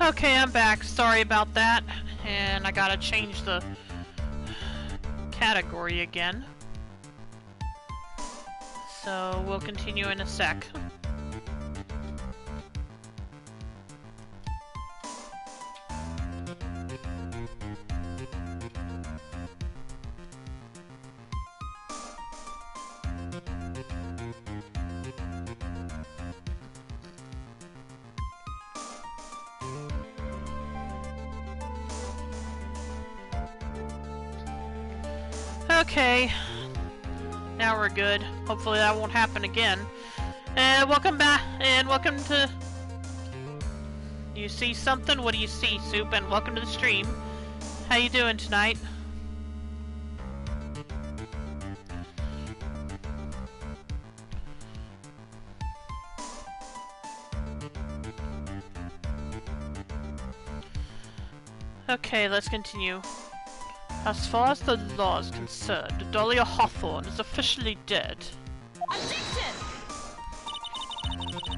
Okay, I'm back. Sorry about that. And I gotta change the category again. So we'll continue in a sec. Okay, now we're good. Hopefully that won't happen again. And welcome back, and welcome to... You see something? What do you see, Soup? And welcome to the stream. How you doing tonight? Okay, let's continue. As far as the law is concerned, Dahlia Hawthorne is officially dead. Objection!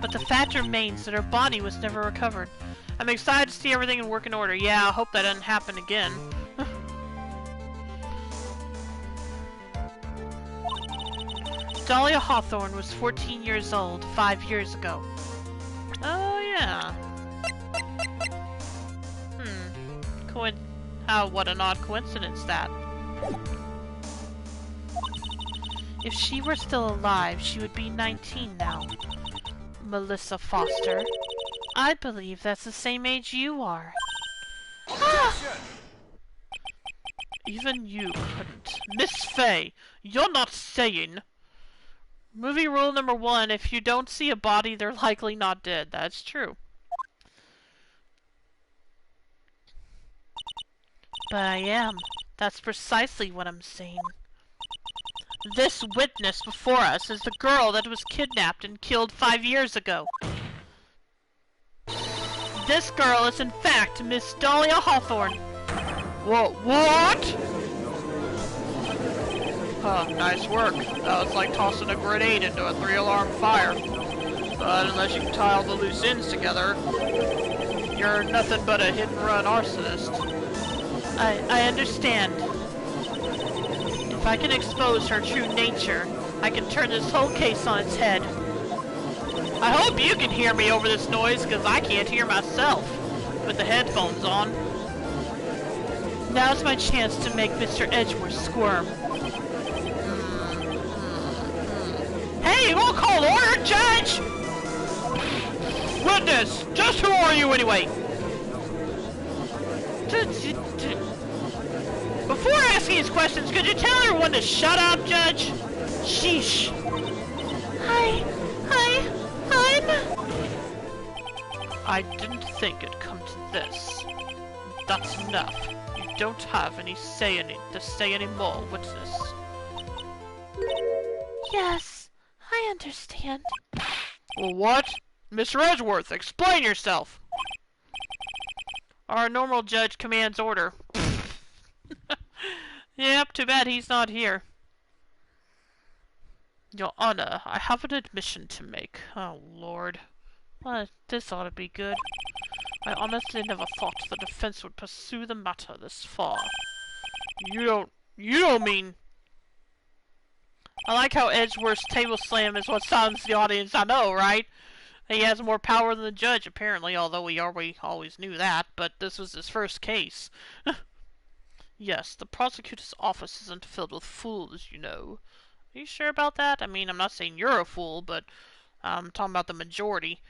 But the fact remains that her body was never recovered. I'm excited to see everything in working order. Yeah, I hope that doesn't happen again. Dahlia Hawthorne was 14 years old 5 years ago. Oh, yeah. What an odd coincidence that. If she were still alive, she would be 19 now. Melissa Foster. I believe that's the same age you are. Ah! Even you couldn't. Miss Faye, you're not saying... Movie rule number 1, if you don't see a body, they're likely not dead. That's true. But I am. That's precisely what I'm saying. This witness before us is the girl that was kidnapped and killed 5 years ago. This girl is in fact Miss Dahlia Hawthorne. What? Huh, nice work. That was like tossing a grenade into a 3-alarm fire. But unless you can tie all the loose ends together, you're nothing but a hit-and-run arsonist. I understand. If I can expose her true nature, I can turn this whole case on its head. I hope you can hear me over this noise, because I can't hear myself with the headphones on. Now's my chance to make Mr. Edgeworth squirm. Hey, you won't call order, Judge! Witness, just who are you anyway? Before asking these questions, could you tell everyone to shut up, Judge? Sheesh. I didn't think it'd come to this. That's enough. You don't have to say any more, witness. Yes, I understand. Well, what? Mr. Edgeworth, explain yourself! Our normal judge commands order. Yep, too bad he's not here. Your Honor, I have an admission to make. Oh, Lord. Well, this ought to be good. I honestly never thought the defense would pursue the matter this far. You don't mean... I like how Edgeworth's table slam is what silenced the audience, I know, right? He has more power than the judge, apparently, although we always knew that, but this was his first case. Yes, the prosecutor's office isn't filled with fools, you know. Are you sure about that? I mean, I'm not saying you're a fool, but I'm talking about the majority.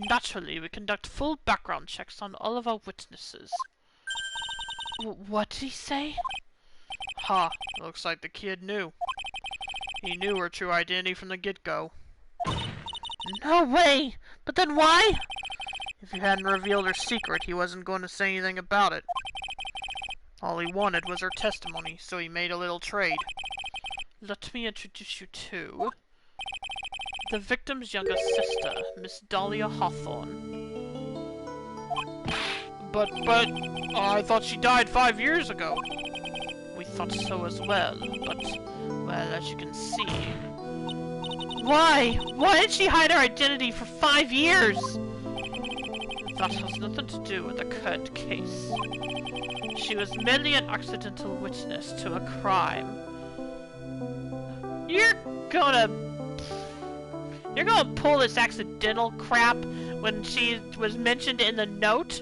Naturally, we conduct full background checks on all of our witnesses. What did he say? Ha, looks like the kid knew. He knew her true identity from the get-go. No way! But then why? If you hadn't revealed her secret, he wasn't going to say anything about it. All he wanted was her testimony, so he made a little trade. Let me introduce you to... the victim's younger sister, Miss Dahlia Hawthorne. But, I thought she died 5 years ago. We thought so as well, but, well, as you can see... Why? Why did she hide her identity for 5 years? That has nothing to do with the current case. She was merely an accidental witness to a crime. You're gonna pull this accidental crap when she was mentioned in the note?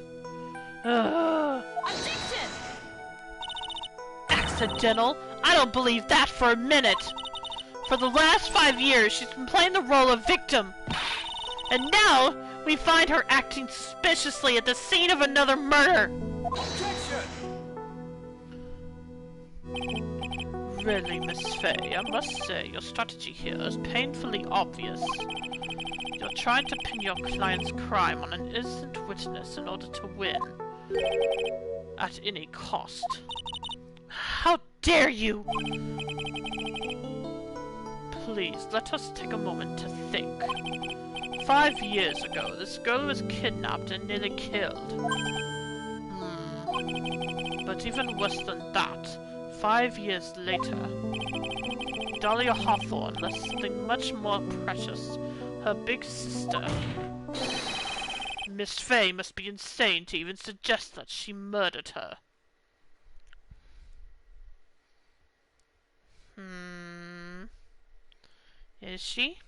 Objection! Accidental? I don't believe that for a minute. For the last 5 years, she's been playing the role of victim. And now, we find her acting suspiciously at the scene of another murder. Objection! Really, Miss Fay, I must say, your strategy here is painfully obvious. You're trying to pin your client's crime on an innocent witness in order to win. At any cost. How dare you! Please, let us take a moment to think. 5 years ago, this girl was kidnapped and nearly killed. But even worse than that, 5 years later, Dahlia Hawthorne left something much more precious, her big sister. Miss Fay must be insane to even suggest that she murdered her. Is she?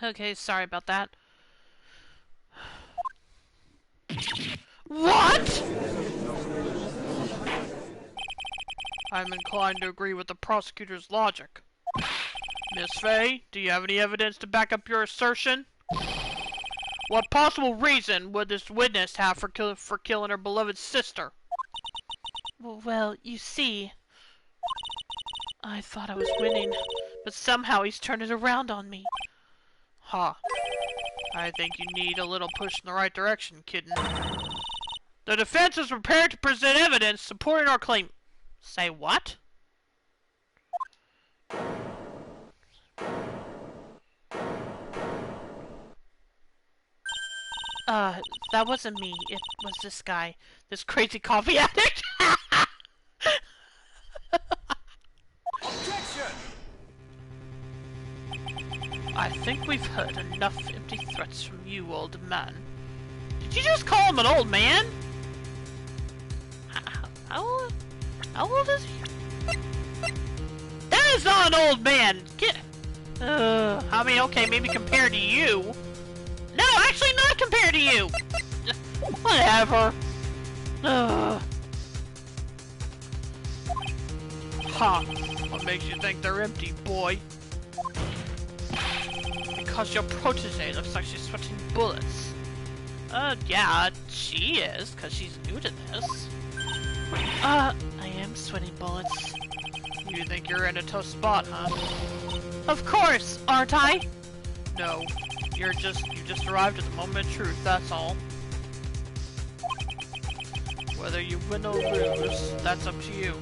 Okay, sorry about that. What?! I'm inclined to agree with the prosecutor's logic. Miss Fay, do you have any evidence to back up your assertion? What possible reason would this witness have for killing her beloved sister? Well, you see, I thought I was winning, but somehow he's turned it around on me. Ha. I think you need a little push in the right direction, kitten. The defense is prepared to present evidence supporting our claim. Say what? That wasn't me. It was this guy. This crazy coffee addict. Objection! I think we've heard enough empty threats from you, old man. Did you just call him an old man? How old is he? That is not an old man! I mean, okay, maybe compared to you. No, actually not compared to you! Whatever. Ha! What makes you think they're empty, boy? Because your protege looks like she's sweating bullets. Yeah, she is, because she's new to this. I am sweating bullets. You think you're in a tough spot, huh? Of course, aren't I? No, you just arrived at the moment of truth, that's all. Whether you win or lose, that's up to you.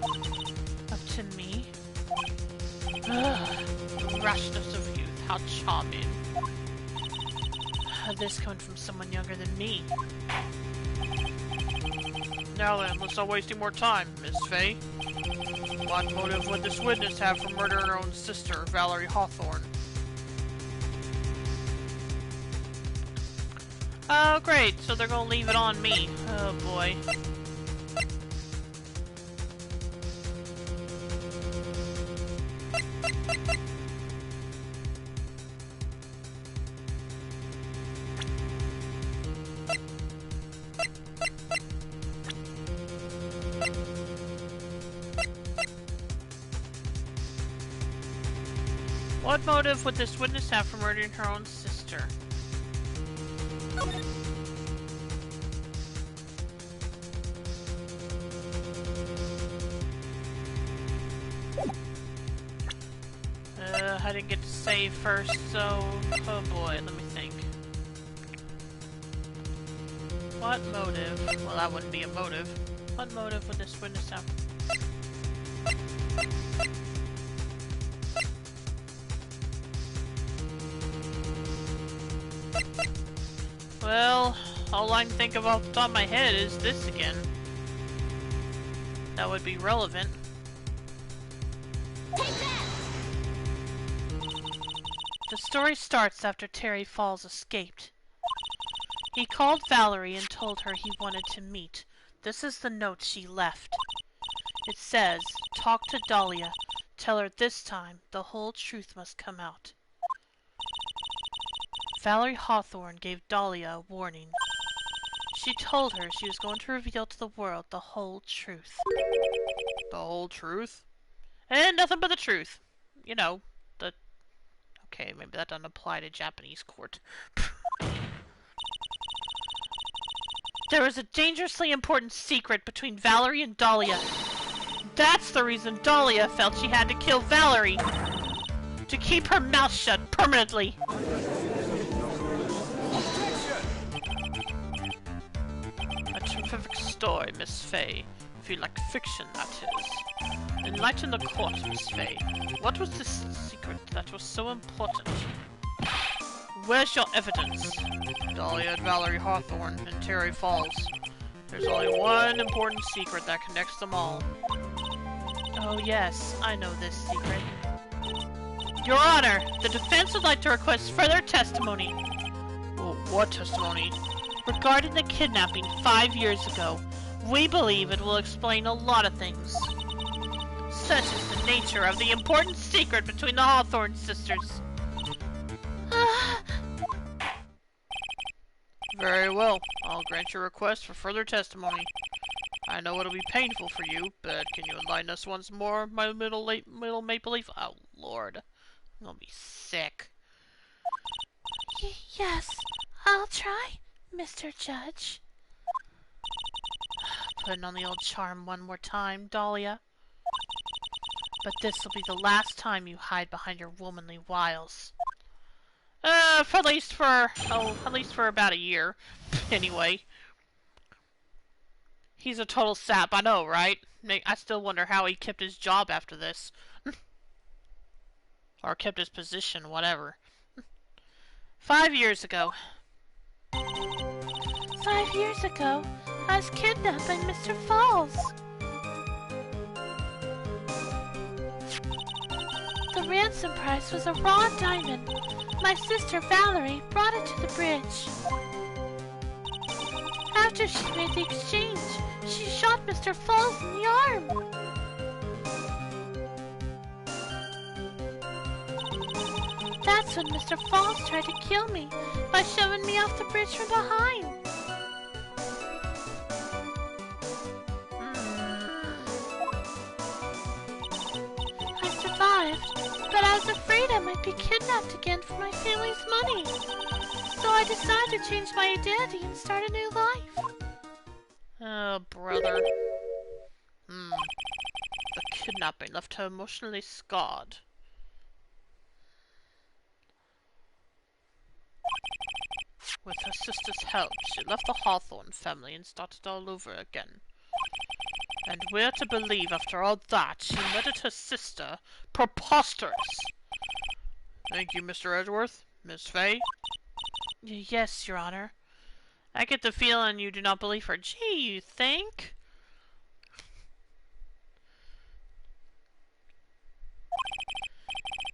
Up to me? The rashness of youth, how charming. This coming from someone younger than me. Now then, let's not waste any more time, Miss Fay. What motive would this witness have for murdering her own sister, Valerie Hawthorne? Oh, great, so they're gonna leave it on me. Oh boy. What motive would this witness have for murdering her own sister? I didn't get to save first, so... oh boy, let me think. What motive? Well, that wouldn't be a motive. What motive would this witness have? Well, all I can think of off the top of my head is this again. That would be relevant. The story starts after Terry Falls escaped. He called Valerie and told her he wanted to meet. This is the note she left. It says, "Talk to Dahlia. Tell her this time the whole truth must come out." Valerie Hawthorne gave Dahlia a warning. She told her she was going to reveal to the world the whole truth. The whole truth? And nothing but the truth. You know, the... Okay, maybe that doesn't apply to Japanese court. There was a dangerously important secret between Valerie and Dahlia. That's the reason Dahlia felt she had to kill Valerie. To keep her mouth shut permanently. A terrific story, Miss Fay. If you like fiction, that is. Enlighten the court, Miss Fay. What was this secret that was so important? Where's your evidence? Dahlia and Valerie Hawthorne and Terry Falls. There's only one important secret that connects them all. Oh yes, I know this secret. Your Honor, the defense would like to request further testimony. Oh, what testimony? Regarding the kidnapping 5 years ago. We believe it will explain a lot of things. Such is the nature of the important secret between the Hawthorne sisters. Very well. I'll grant your request for further testimony. I know it'll be painful for you, but can you enlighten us once more, my middle maple leaf? Oh, Lord. I'm gonna be sick. Yes, I'll try, Mr. Judge. Putting on the old charm one more time, Dahlia. But this will be the last time you hide behind your womanly wiles. At least for about a year. Anyway. He's a total sap, I know, right? I still wonder how he kept his job after this. Or kept his position, whatever. 5 years ago. 5 years ago, I was kidnapped by Mr. Falls. The ransom price was a raw diamond. My sister Valerie brought it to the bridge. After she made the exchange, she shot Mr. Falls in the arm. That's when Mr. Falls tried to kill me by shoving me off the bridge from behind. I survived, but I was afraid I might be kidnapped again for my family's money. So I decided to change my identity and start a new life. Oh, brother. The kidnapping left her emotionally scarred. With her sister's help, she left the Hawthorne family and started all over again. And we're to believe after all that she murdered her sister? Preposterous! Thank you, Mr. Edgeworth. Miss Fay? Yes, Your Honor. I get the feeling you do not believe her. Gee, you think?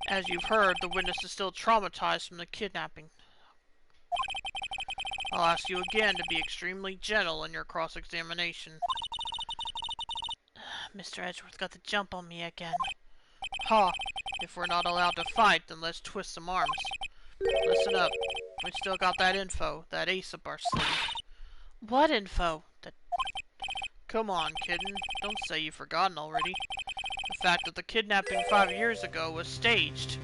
As you've heard, the witness is still traumatized from the kidnapping. I'll ask you again to be extremely gentle in your cross-examination. Mr. Edgeworth got the jump on me again. Ha! If we're not allowed to fight, then let's twist some arms. Listen up. We still got that info, that ace up our sleeve. What info? Come on, kitten. Don't say you've forgotten already. The fact that the kidnapping 5 years ago was staged.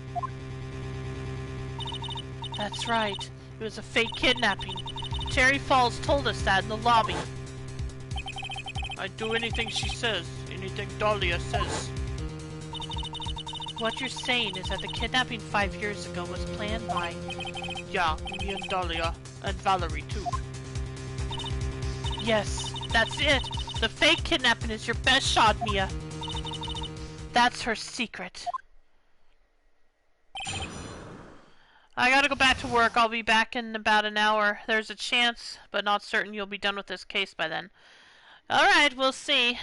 That's right. It was a fake kidnapping. Terry Falls told us that in the lobby. I'd do anything she says. Anything Dahlia says. What you're saying is that the kidnapping 5 years ago was planned by... Yeah, me and Dahlia. And Valerie, too. Yes, that's it. The fake kidnapping is your best shot, Mia. That's her secret. I gotta go back to work. I'll be back in about an hour. There's a chance, but not certain you'll be done with this case by then. Alright, we'll see.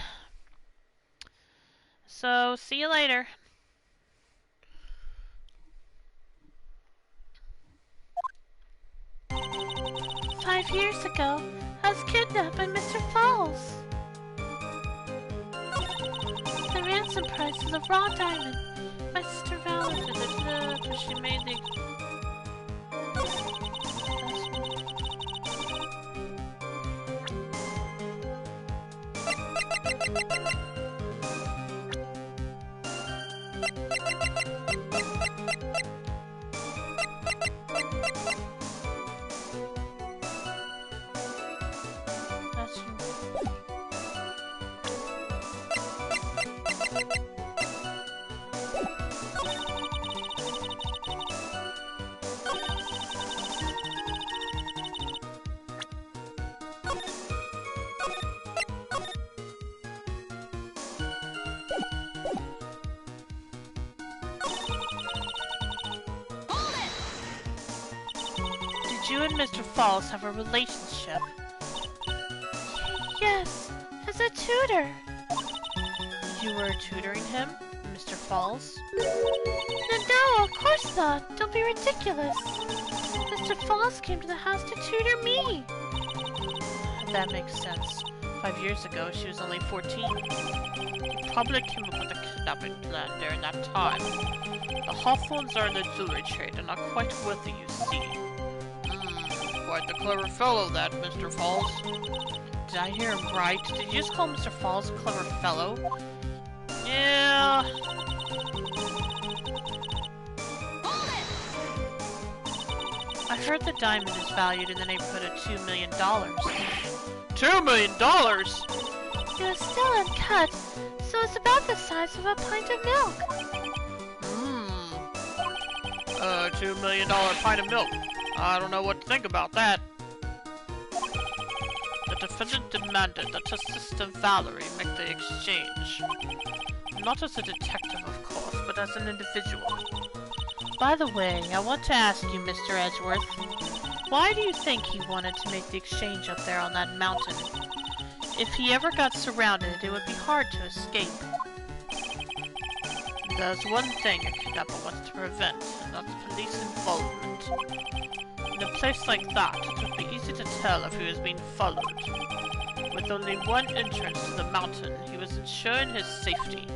So, see you later. "5 years ago, I was kidnapped by Mr. Falls. The ransom price is a raw diamond. My sister Valerie did it, but she made the... Did you and Mr. Falls have a relationship? Yes, as a tutor. You were tutoring him, Mr. Falls? No, of course not. Don't be ridiculous. Mr. Falls came to the house to tutor me. That makes sense. 5 years ago, she was only 14. You probably came up with a kidnapping plan during that time. The Hawthorns are in the jewelry trade and are quite wealthy, you see. Quite the clever fellow, that, Mr. Falls. Did I hear him right? Did you just call Mr. Falls a clever fellow? Yeah. I heard the diamond is valued in the neighborhood of $2 million. $2 million? It was still uncut, so it's about the size of a pint of milk. $2 million pint of milk. I don't know what to think about that. The defendant demanded that his sister Valerie make the exchange. Not as a detective, of course, but as an individual. By the way, I want to ask you, Mr. Edgeworth, why do you think he wanted to make the exchange up there on that mountain? If he ever got surrounded, it would be hard to escape. There's one thing a kidnapper wants to prevent, and that's police involvement. In a place like that, it would be easy to tell if he was being followed. With only one entrance to the mountain, he was ensuring his safety.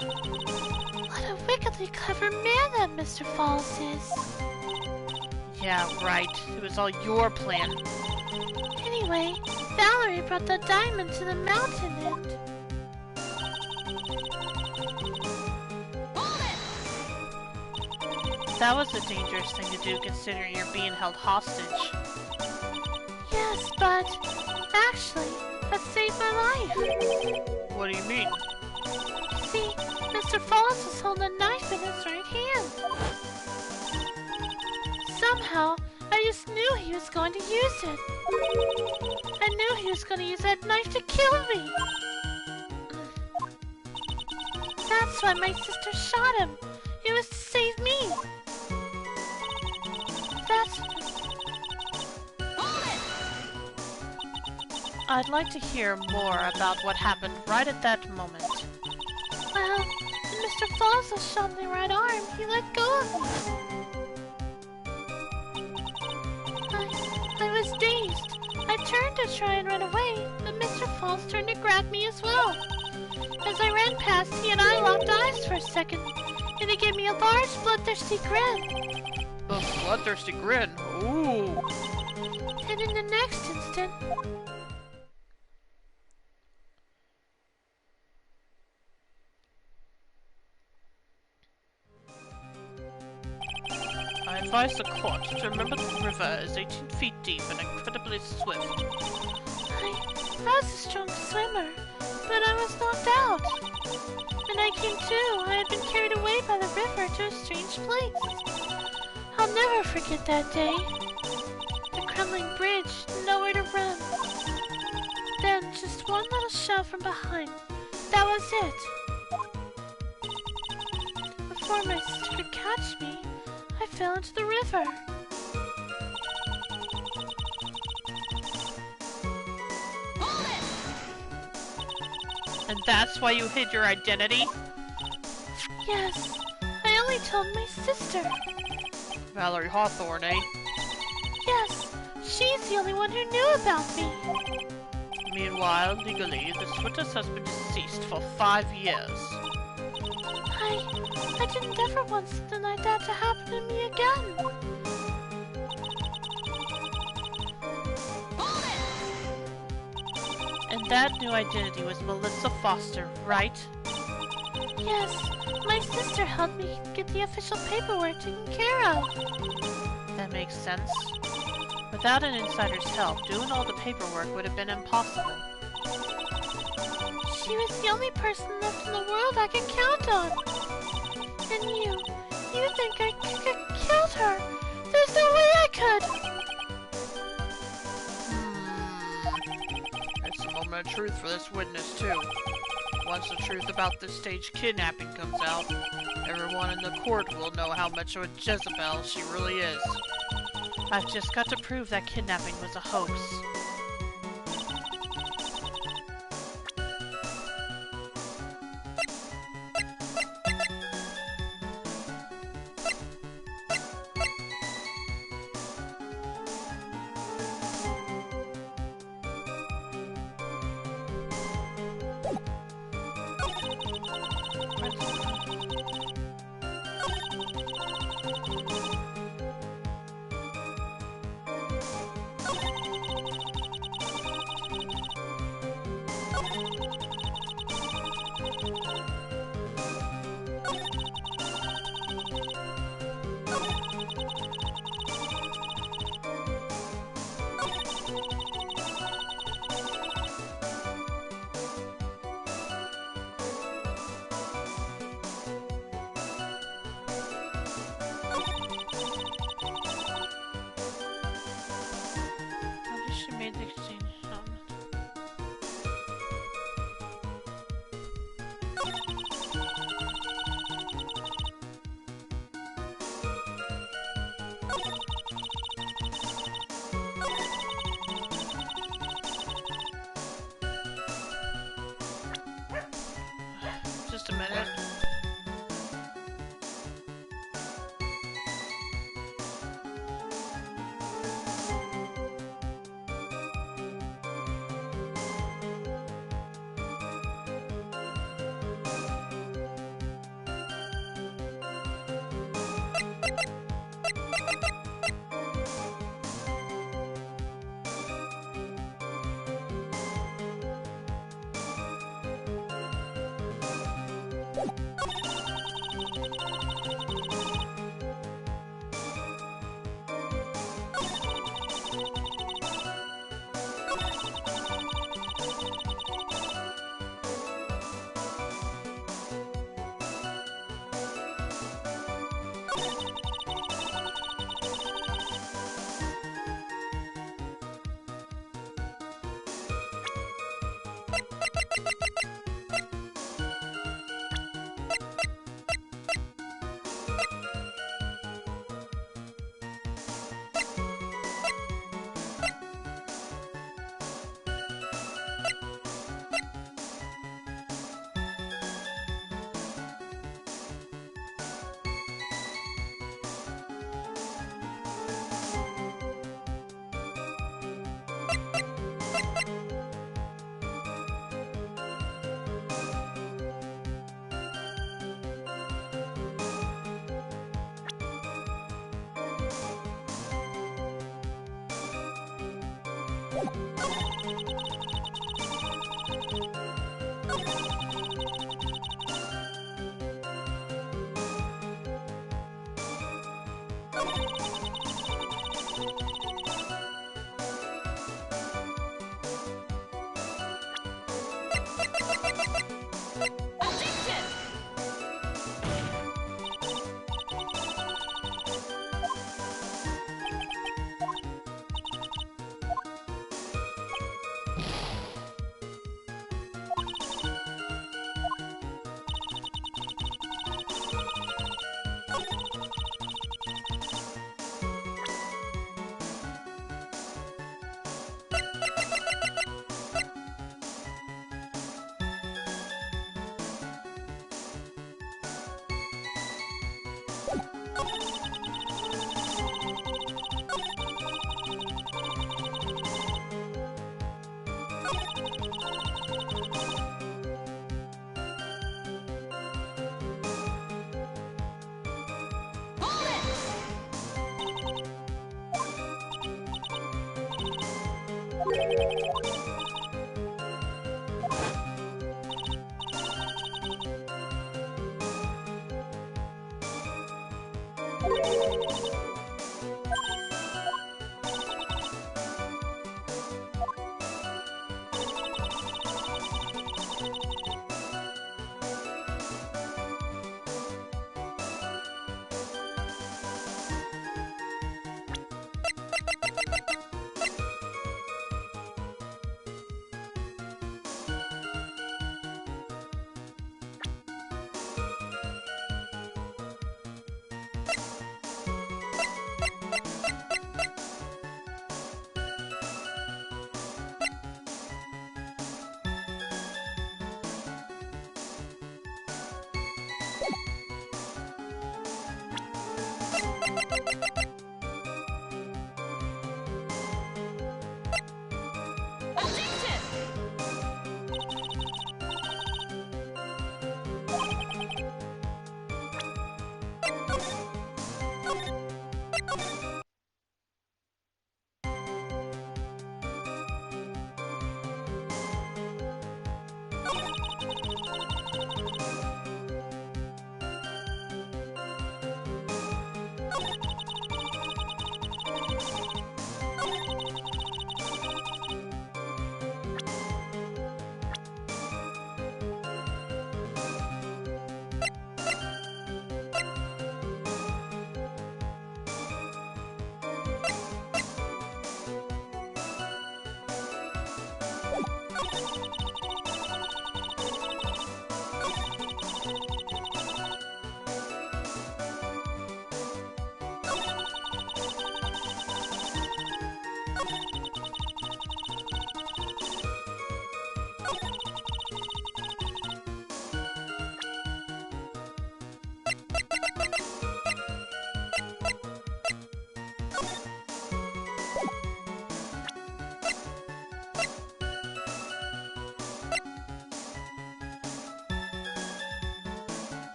What a wickedly clever man that Mr. Falls is. Yeah, right. It was all your plan. Anyway, Valerie brought the diamond to the mountain and... That was a dangerous thing to do considering you're being held hostage. Yes, but... actually, that saved my life. What do you mean? See, Mr. Falls was holding a knife in his right hand. Somehow, I just knew he was going to use it. I knew he was going to use that knife to kill me. That's why my sister shot him. It was to save me. That's... I'd like to hear more about what happened right at that moment. Well, when Mr. Falls was shot in the right arm, he let go of me. I was dazed. I turned to try and run away, but Mr. Falls turned to grab me as well. As I ran past, he and I locked eyes for a second, and he gave me a large, bloodthirsty grin. A bloodthirsty grin? Ooh. And in the next instant... I advise the court to remember the river is 18 feet deep and incredibly swift. I was a strong swimmer, but I was knocked out. When I came to, I had been carried away by the river to a strange place. I'll never forget that day. The crumbling bridge, nowhere to run. then just one little shove from behind. That was it. Before my sister could catch me, I fell into the river. And that's why you hid your identity? Yes, I only told my sister. Valerie Hawthorne, eh? Yes, she's the only one who knew about me. Meanwhile, legally, the witness has been deceased for 5 years. I didn't ever want something like that to happen to me again. And that new identity was Melissa Foster, right? Yes, my sister helped me get the official paperwork taken care of. That makes sense. Without an insider's help, doing all the paperwork would have been impossible. She was the only person left in the world I could count on. And you think I could killed her? There's no way I could! It's a moment of truth for this witness, too. Once the truth about this staged kidnapping comes out, everyone in the court will know how much of a Jezebel she really is. I've just got to prove that kidnapping was a hoax. Just a minute.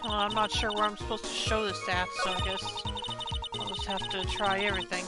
Well, I'm not sure where I'm supposed to show this at, so I guess I'll just have to try everything.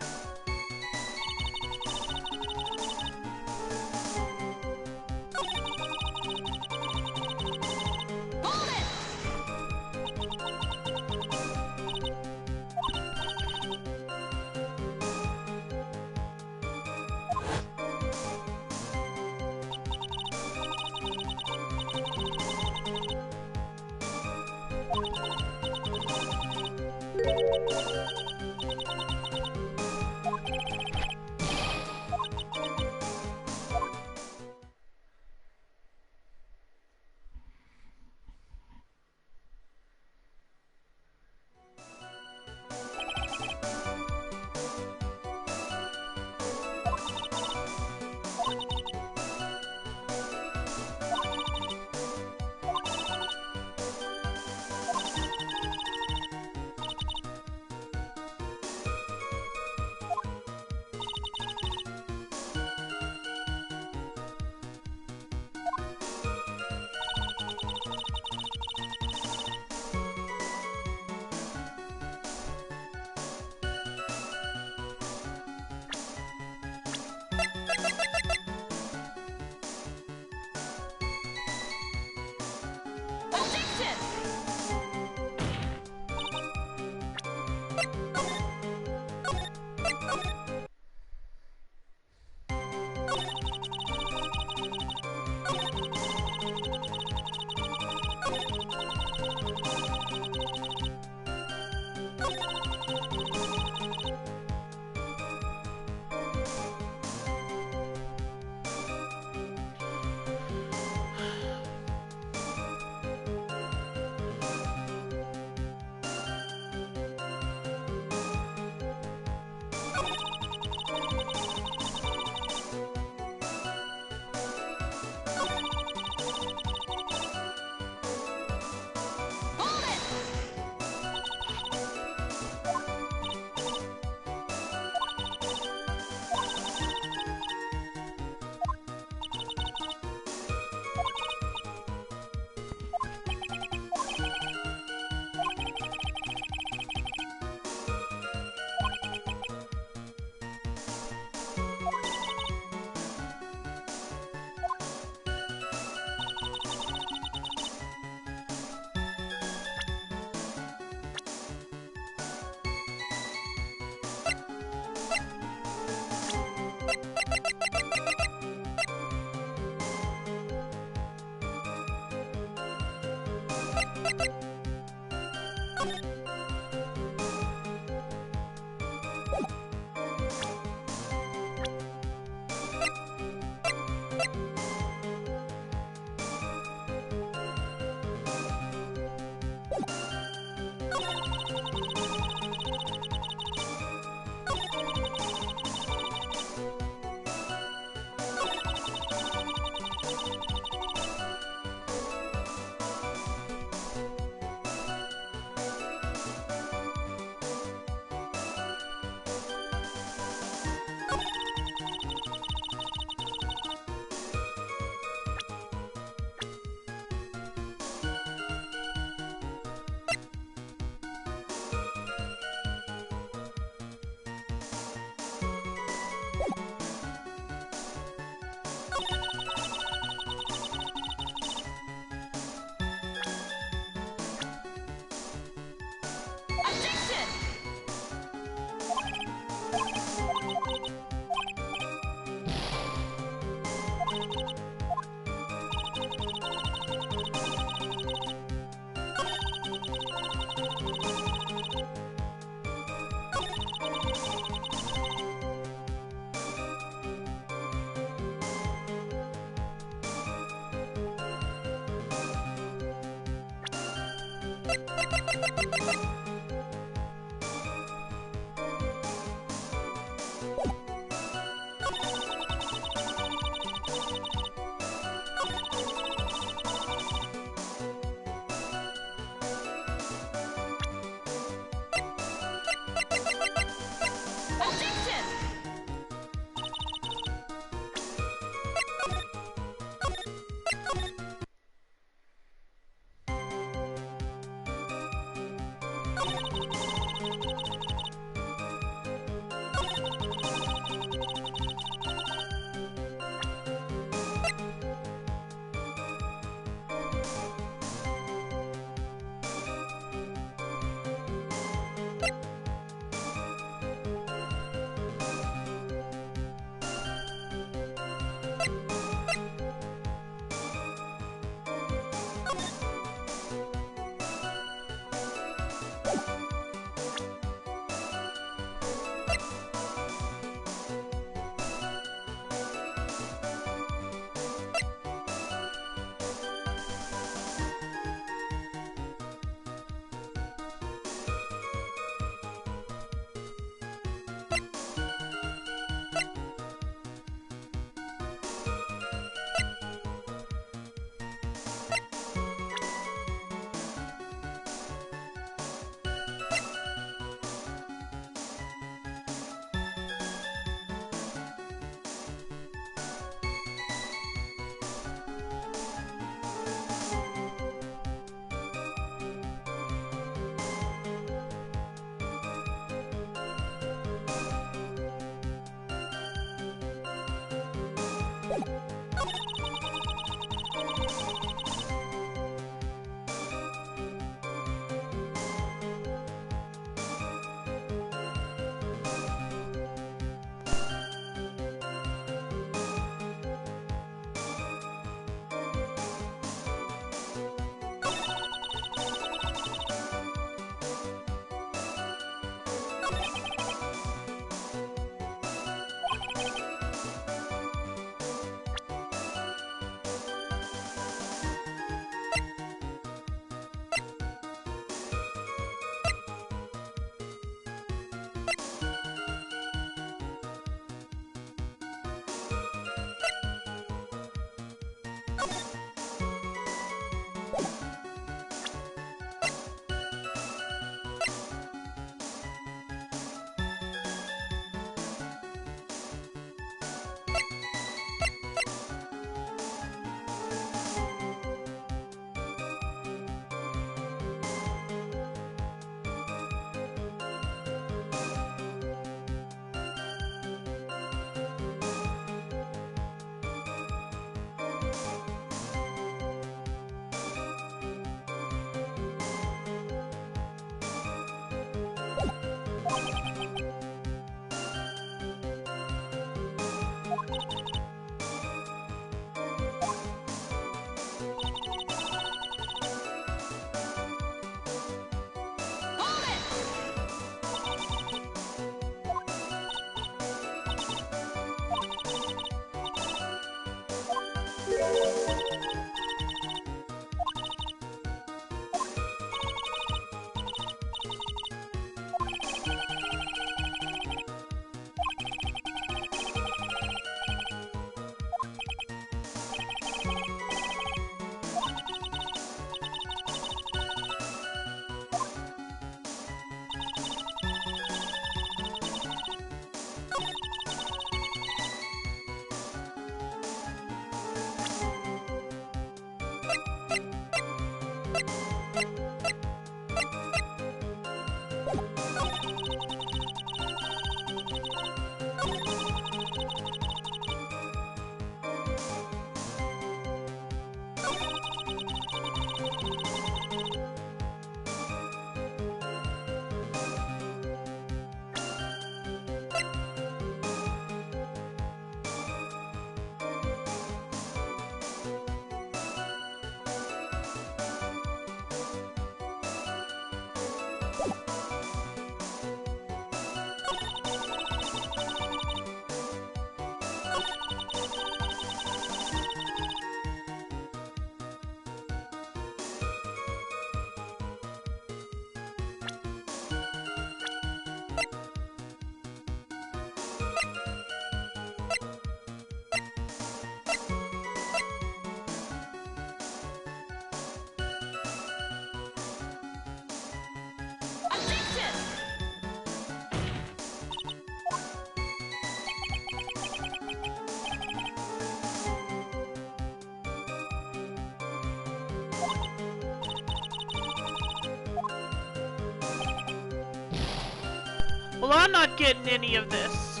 Well, I'm not getting any of this.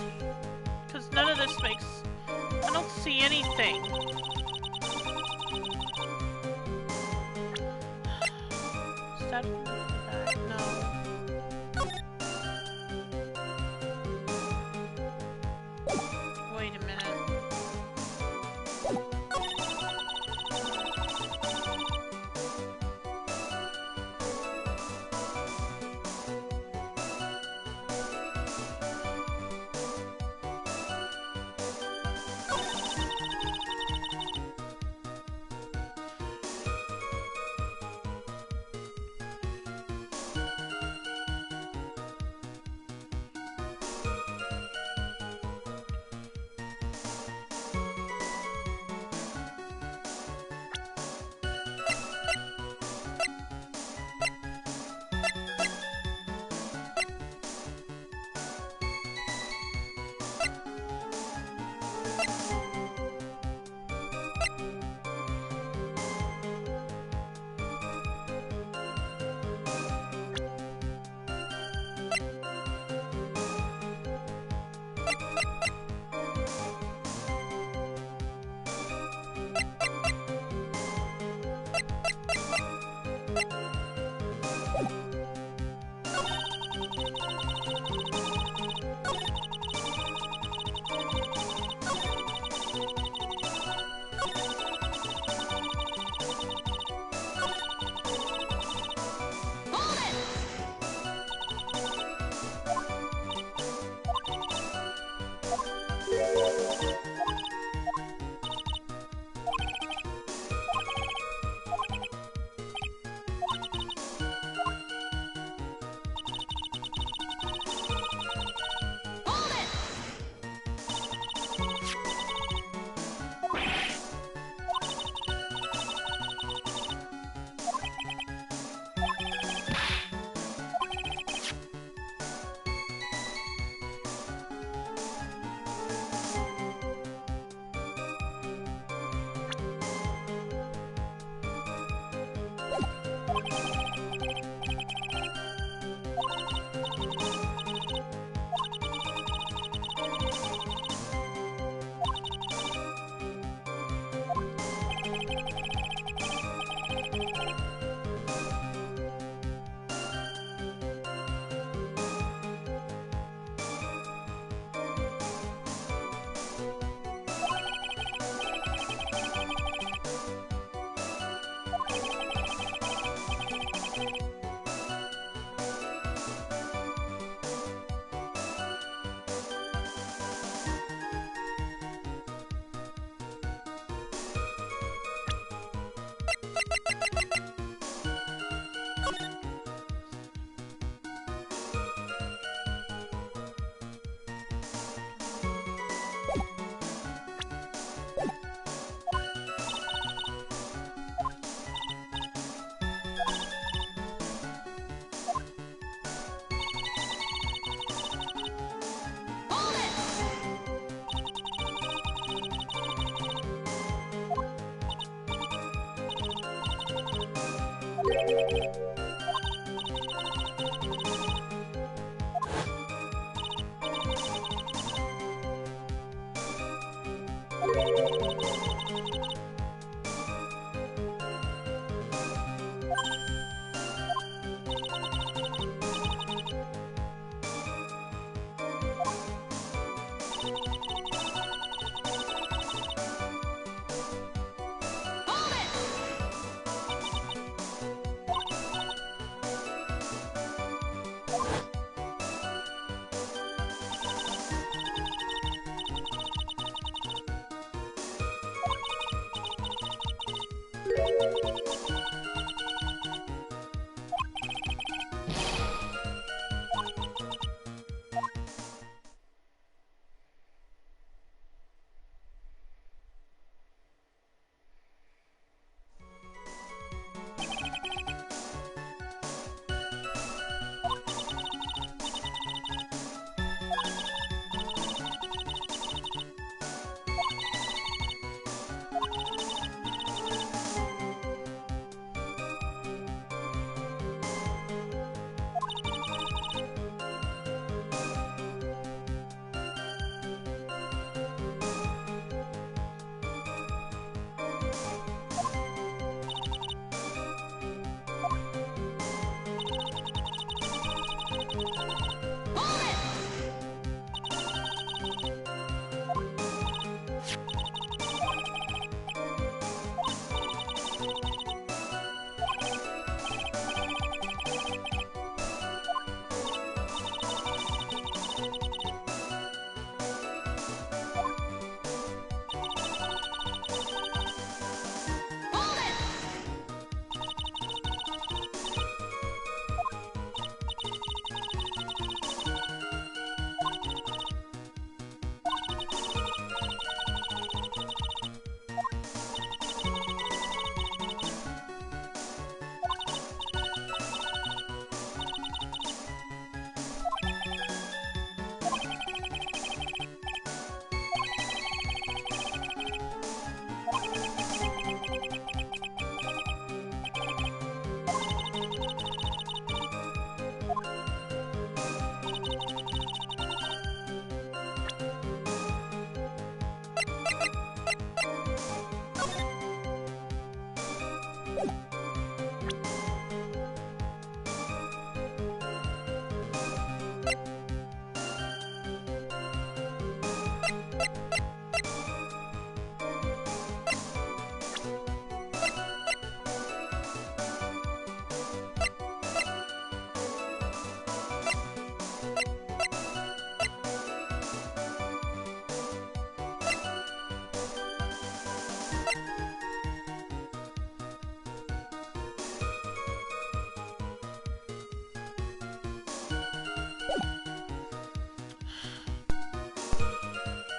Because none of this makes... I don't see anything. Is that back? No. Wait a minute.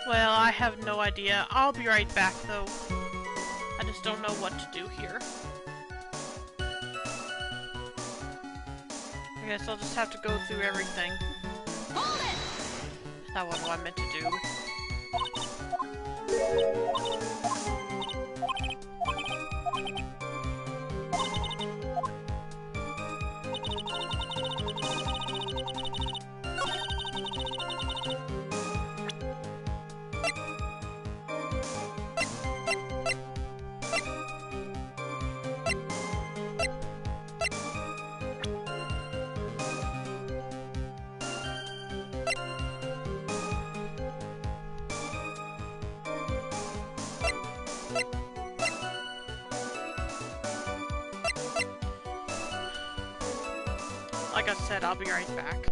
Well, I have no idea. I'll be right back, though. I just don't know what to do here. I guess I'll just have to go through everything. Hold it! That's not what I meant to do. Like I said, I'll be right back.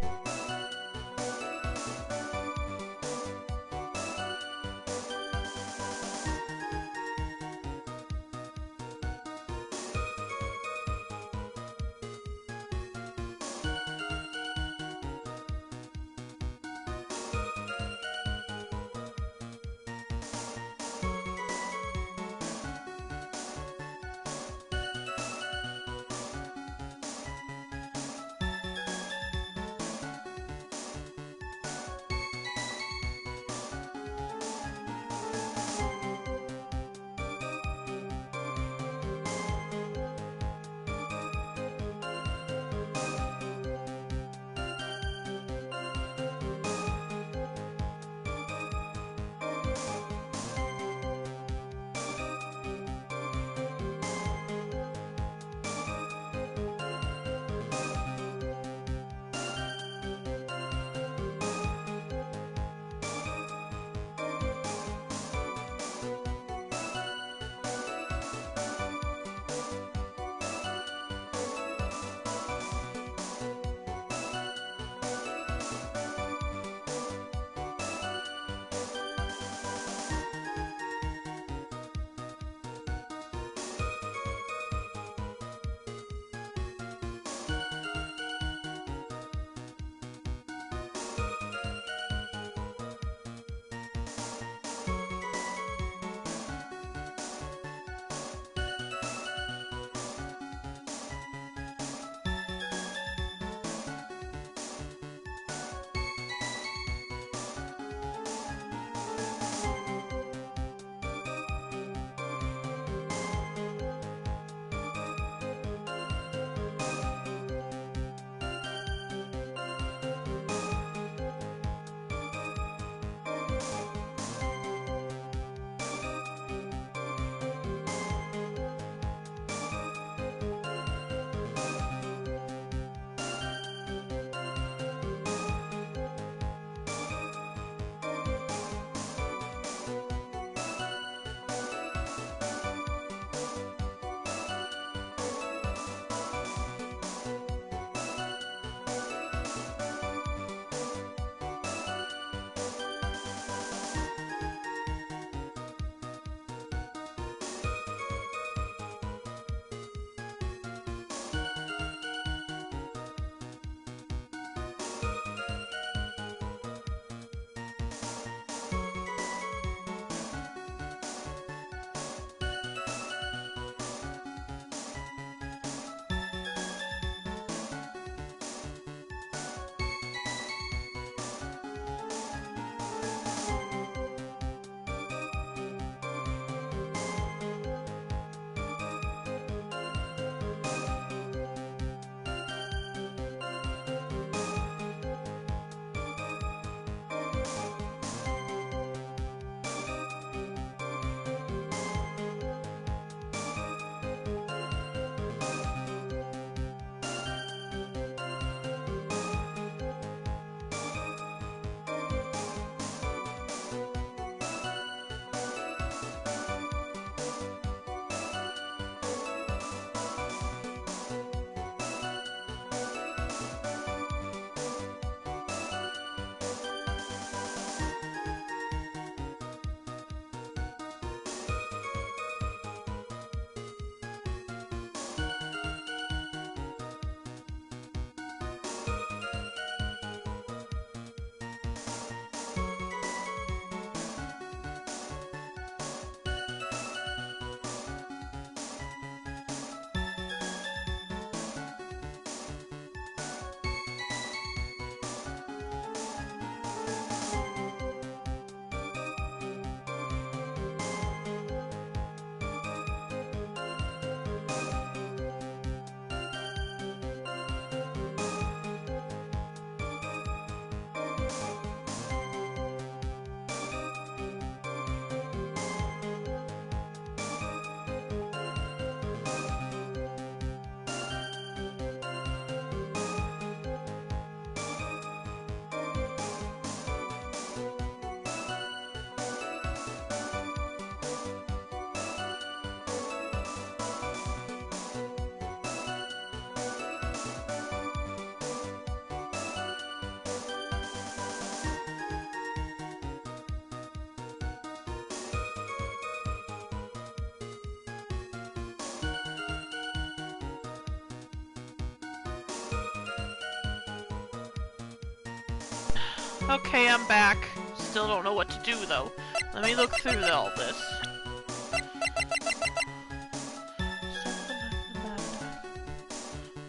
Okay, I'm back. Still don't know what to do, though. Let me look through all this.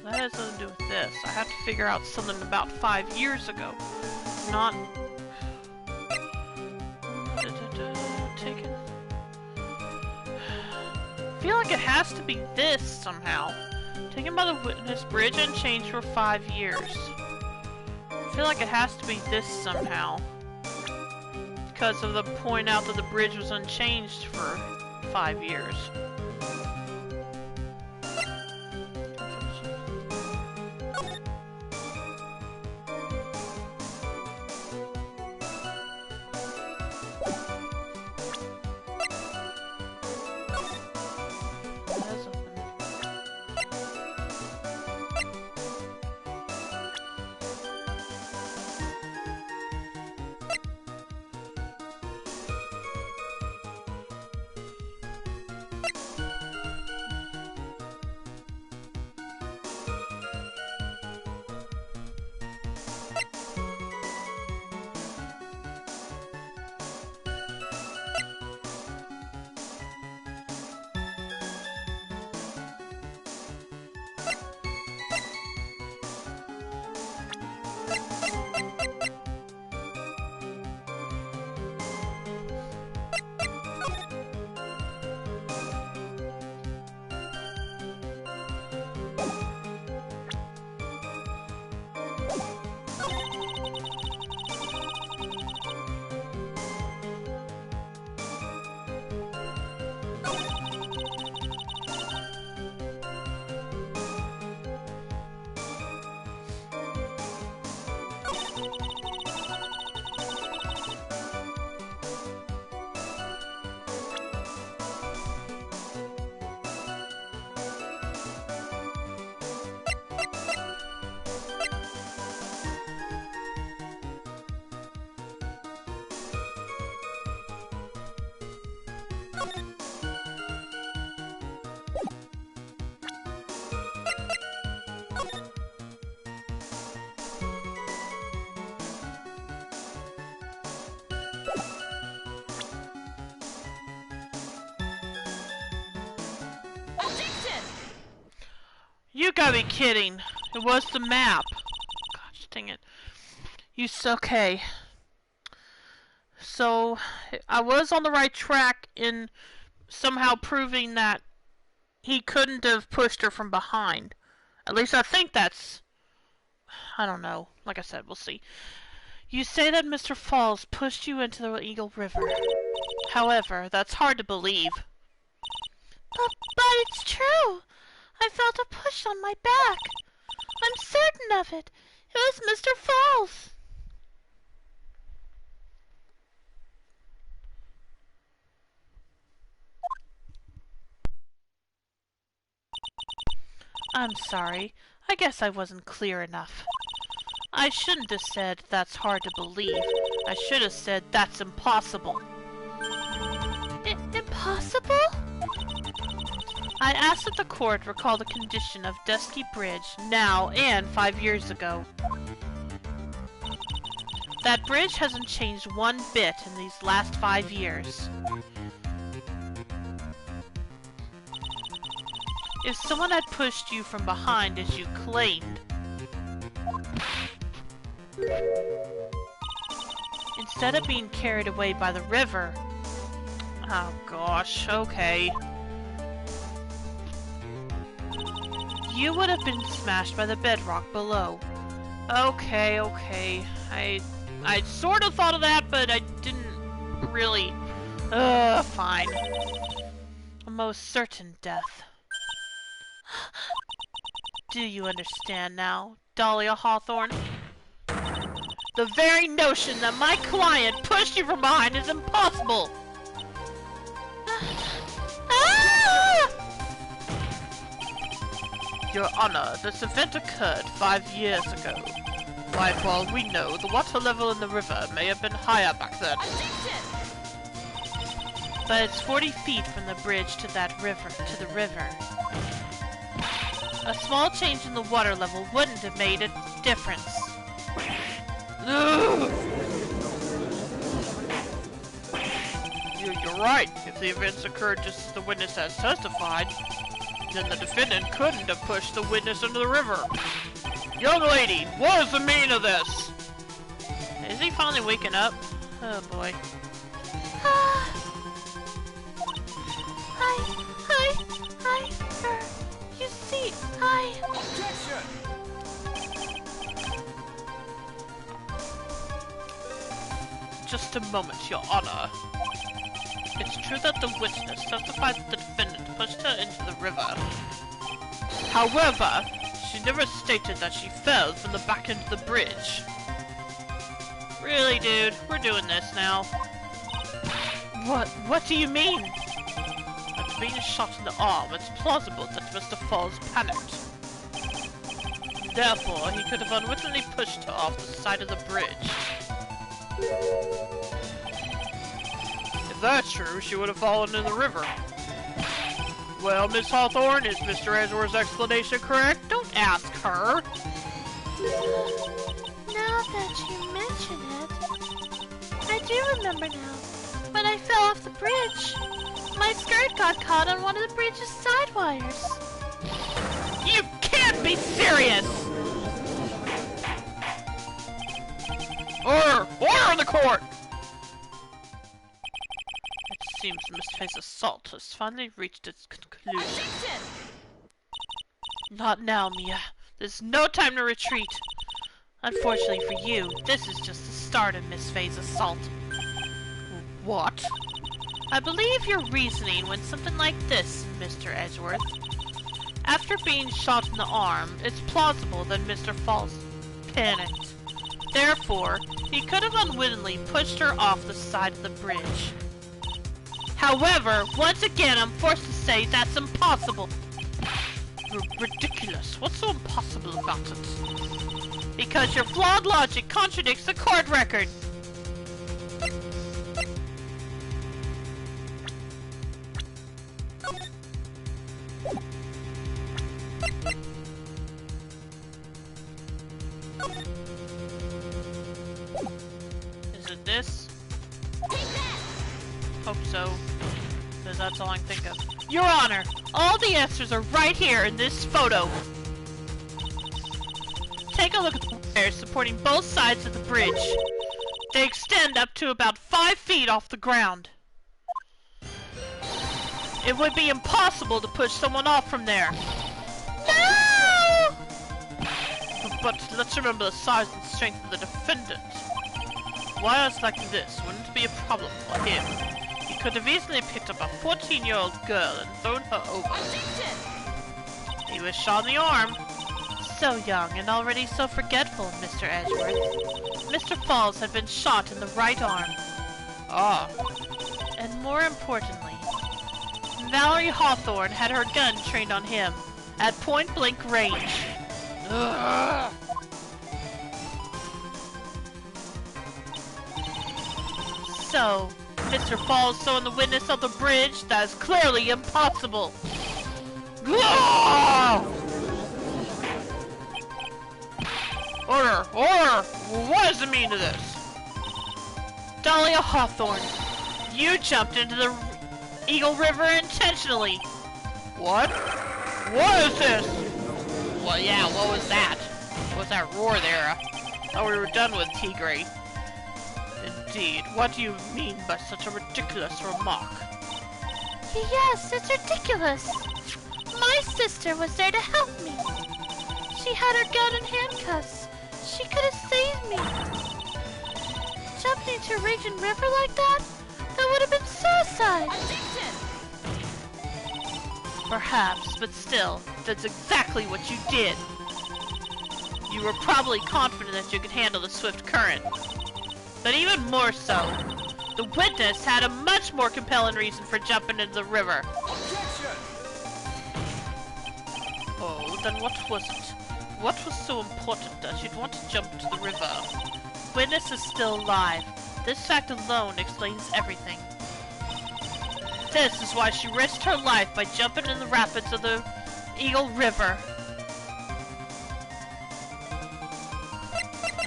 That has nothing to do with this. I have to figure out something about 5 years ago. Not... Taken... I feel like it has to be this, somehow. Taken by the witness bridge unchanged for 5 years. I feel like it has to be this somehow. Because of the point out that the bridge was unchanged for 5 years. You gotta be kidding. It was the map. Gosh dang it. Okay. So, I was on the right track in somehow proving that he couldn't have pushed her from behind. At least I think that's... I don't know. Like I said, we'll see. You say that Mr. Falls pushed you into the Eagle River. However, that's hard to believe. But it's true. I felt a push on my back. I'm certain of it. It was Mr. Falls. I'm sorry. I guess I wasn't clear enough. I shouldn't have said that's hard to believe. I should have said that's impossible. Impossible? I asked that the court recall the condition of Dusky Bridge now and 5 years ago. That bridge hasn't changed one bit in these last 5 years. If someone had pushed you from behind as you claimed, instead of being carried away by the river... Oh gosh, okay. You would have been smashed by the bedrock below. Okay. I sort of thought of that, but I didn't really... fine. A most certain death. Do you understand now, Dahlia Hawthorne? The very notion that my client pushed you from behind is impossible! Your Honor, this event occurred 5 years ago. Why, for all we know, the water level in the river may have been higher back then. But it's 40 feet from the bridge to the river. A small change in the water level wouldn't have made a difference. Ugh. You're right. If the events occurred just as the witness has testified, then the defendant couldn't have pushed the witness into the river. Young lady, what is the meaning of this? Is he finally waking up? Oh boy. Sir. You see, Objection! Just a moment, Your Honor. It's true that the witness testified that the defendant pushed her into the river. However, she never stated that she fell from the back end of the bridge. Really, dude? We're doing this now. What do you mean? After being shot in the arm, it's plausible that Mr. Falls panicked. Therefore, he could have unwittingly pushed her off the side of the bridge. If that's true, she would have fallen in the river. Well, Miss Hawthorne, is Mr. Edgeworth's explanation correct? Don't ask her. Now that you mention it, I do remember now. When I fell off the bridge, my skirt got caught on one of the bridge's side wires. You can't be serious! Order! Order in the court! It seems Miss Faye's assault has finally reached its conclusion. Not now, Mia. There's no time to retreat. Unfortunately for you, this is just the start of Miss Faye's assault. What? I believe your reasoning went something like this, Mr. Edgeworth. After being shot in the arm, it's plausible that Mr. Falls panicked. Therefore, he could have unwittingly pushed her off the side of the bridge. However, once again, I'm forced to say that's impossible. Ridiculous. What's so impossible about it? Because your flawed logic contradicts the court record. Is it this? Hope so. Because that's all I can think of. Your Honor, all the answers are right here in this photo. Take a look at the wires supporting both sides of the bridge. They extend up to about 5 feet off the ground. It would be impossible to push someone off from there. No! But let's remember the size and strength of the defendant. Wires like this wouldn't be a problem for him. He could have easily picked up a 14-year-old girl and thrown her over. He was shot in the arm. So young and already so forgetful, Mr. Edgeworth. Mr. Falls had been shot in the right arm. Ah. And more importantly, Valerie Hawthorne had her gun trained on him at point-blank range. Ugh. So, Mr. Falls throwing the witness off the bridge? That is clearly impossible. Ugh! Order! Order! What does it mean to this? Dahlia Hawthorne, you jumped into the Eagle River intentionally. What? What is this? Well, yeah, what was that? What was that roar there? I thought we were done with Tigray. Indeed, what do you mean by such a ridiculous remark? Yes, it's ridiculous. My sister was there to help me. She had her gun and handcuffs. She could have saved me. Jumping into a raging river like that? That would have been suicide. Perhaps, but still, that's exactly what you did. You were probably confident that you could handle the swift current. But even more so, the witness had a much more compelling reason for jumping into the river. Objection! Oh, then what was it? What was so important that you'd want to jump into the river? Witness is still alive. This fact alone explains everything. This is why she risked her life by jumping in the rapids of the Eagle River.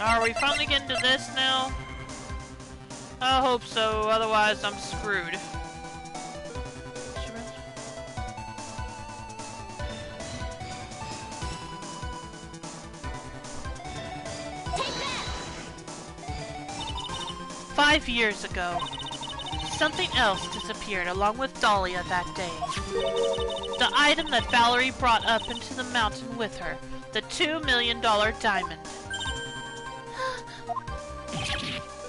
Are we finally getting to this now? I hope so, otherwise I'm screwed. 5 years ago, something else disappeared along with Dahlia that day. The item that Valerie brought up into the mountain with her, the $2 million diamond.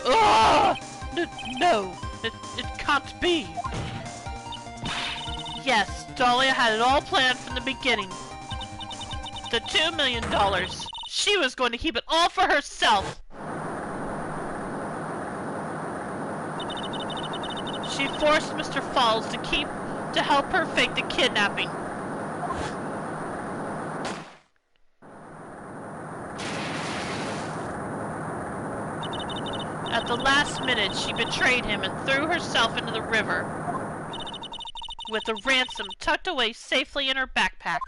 Ugh! No, it can't be. Yes, Dahlia had it all planned from the beginning. The $2 million. She was going to keep it all for herself. She forced Mr. Falls to help her fake the kidnapping. At the last minute, she betrayed him and threw herself into the river, with the ransom tucked away safely in her backpack.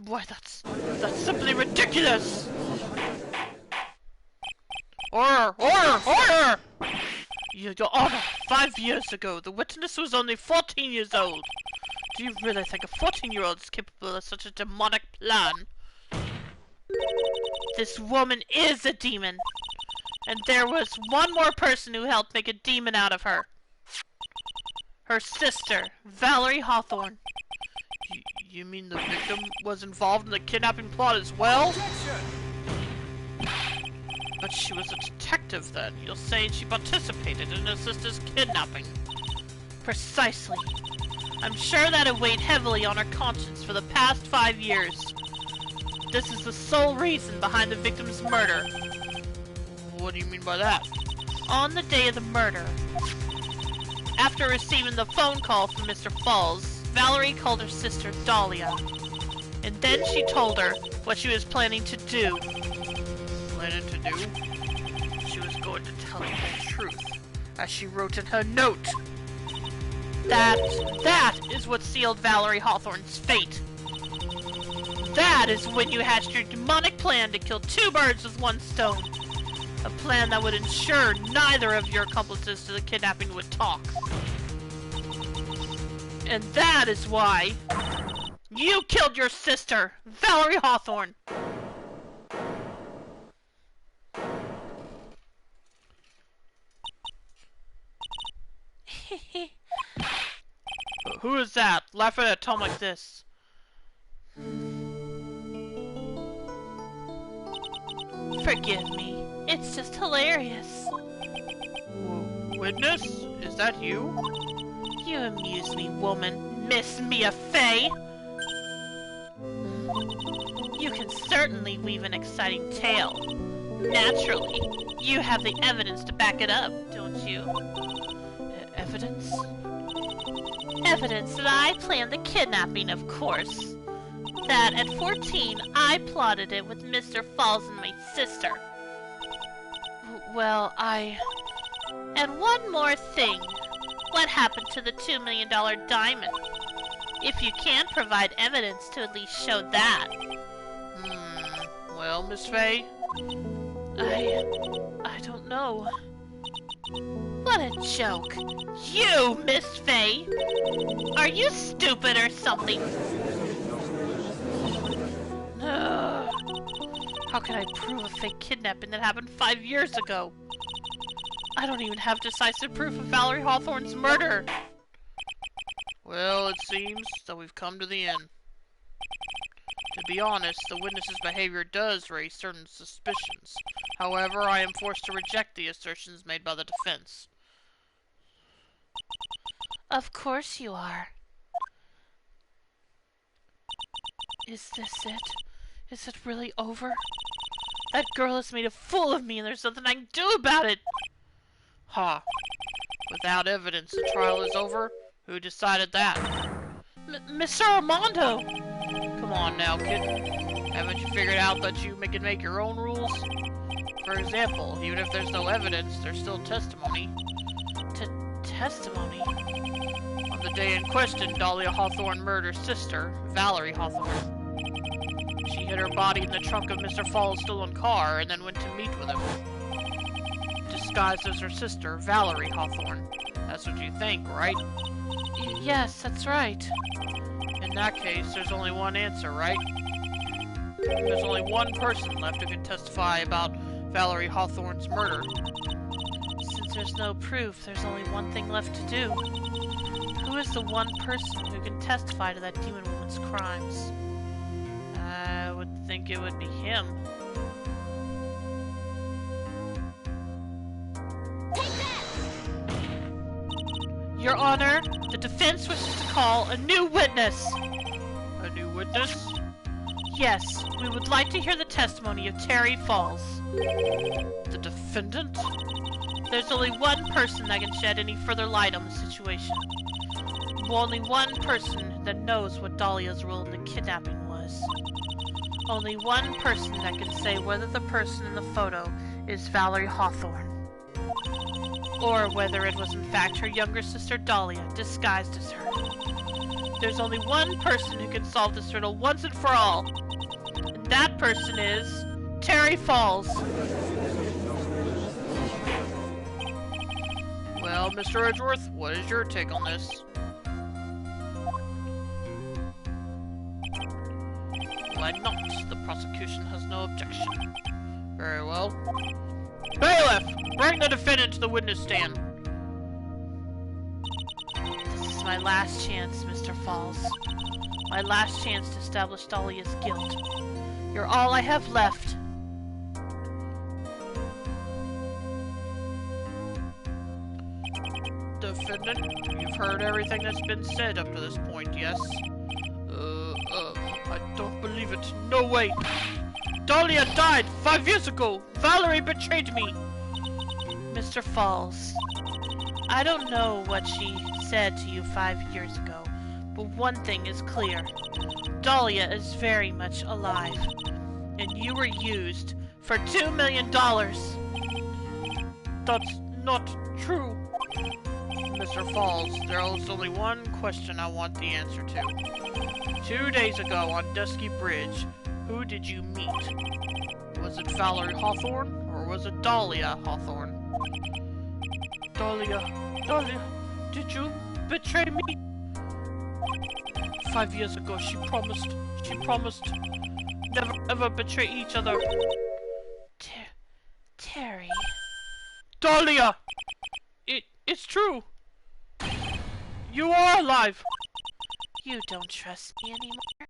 Why, that's simply ridiculous! Order! Order! Order! Your Honor, 5 years ago, the witness was only 14 years old. Do you really think a 14-year-old is capable of such a demonic plan? This woman is a demon. And there was one more person who helped make a demon out of her. Her sister, Valerie Hawthorne. You mean the victim was involved in the kidnapping plot as well? But she was a detective then. You'll say she participated in her sister's kidnapping. Precisely. I'm sure that it weighed heavily on her conscience for the past 5 years. This is the sole reason behind the victim's murder. What do you mean by that? On the day of the murder, after receiving the phone call from Mr. Falls, Valerie called her sister Dahlia. And then she told her what she was planning to do. Planning to do? She was going to tell her the truth, as she wrote in her note. That is what sealed Valerie Hawthorne's fate. That is when you hatched your demonic plan to kill 2 birds with 1 stone. A plan that would ensure neither of your accomplices to the kidnapping would talk. And that is why you killed your sister, Valerie Hawthorne. Who is that, laughing at Tom like this? Forgive me. It's just hilarious. Witness? Is that you? You amuse me, woman. Miss Mia Fey! You can certainly weave an exciting tale. Naturally. You have the evidence to back it up, don't you? Evidence? Evidence that I planned the kidnapping, of course. That at 14, I plotted it with Mr. Falls and my sister. Well, And one more thing. What happened to the $2 million diamond? If you can't provide evidence to at least show that. Well, Miss Fey? I don't know. What a joke. You, Miss Fey! Are you stupid or something? How can I prove a fake kidnapping that happened 5 years ago? I don't even have decisive proof of Valerie Hawthorne's murder. Well, it seems that we've come to the end. To be honest, the witness's behavior does raise certain suspicions. However, I am forced to reject the assertions made by the defense. Of course you are. Is this it? Is it really over? That girl has made a fool of me and there's nothing I can do about it! Ha. Without evidence, the trial is over? Who decided that? Mr. Armando! Come on now, kid. Haven't you figured out that you can make your own rules? For example, even if there's no evidence, there's still testimony. Testimony? On the day in question, Dahlia Hawthorne murdered her sister, Valerie Hawthorne. She hid her body in the trunk of Mr. Falls' stolen car and then went to meet with him. Disguised as her sister, Valerie Hawthorne. That's what you think, right? Yes, that's right. In that case, there's only one answer, right? There's only one person left who can testify about Valerie Hawthorne's murder. Since there's no proof, there's only one thing left to do. Who is the one person who can testify to that demon woman's crimes? I would think it would be him. Your Honor, the defense wishes to call a new witness. A new witness? Yes, we would like to hear the testimony of Terry Falls. The defendant? There's only one person that can shed any further light on the situation. Only one person that knows what Dahlia's role in the kidnapping was. Only one person that can say whether the person in the photo is Valerie Hawthorne. Or whether it was in fact her younger sister Dahlia, disguised as her. There's only one person who can solve this riddle once and for all. And that person is Terry Falls. Well, Mr. Edgeworth, what is your take on this? Why not? The prosecution has no objection. Very well. Bailiff! Bring the defendant to the witness stand. This is my last chance, Mr. Falls. My last chance to establish Dahlia's guilt. You're all I have left. Defendant, you've heard everything that's been said up to this point, yes? I don't believe it. No way! Dahlia died 5 years ago! Valerie betrayed me! Mr. Falls, I don't know what she said to you 5 years ago, but one thing is clear. Dahlia is very much alive, and you were used for $2 million! That's not true! Mr. Falls, there's only one question I want the answer to. 2 days ago on Dusky Bridge, who did you meet? Was it Valerie Hawthorne, or was it Dahlia Hawthorne? Dahlia, did you betray me? 5 years ago, she promised never ever betray each other. Terry... Dahlia! It's true! You are alive! You don't trust me anymore?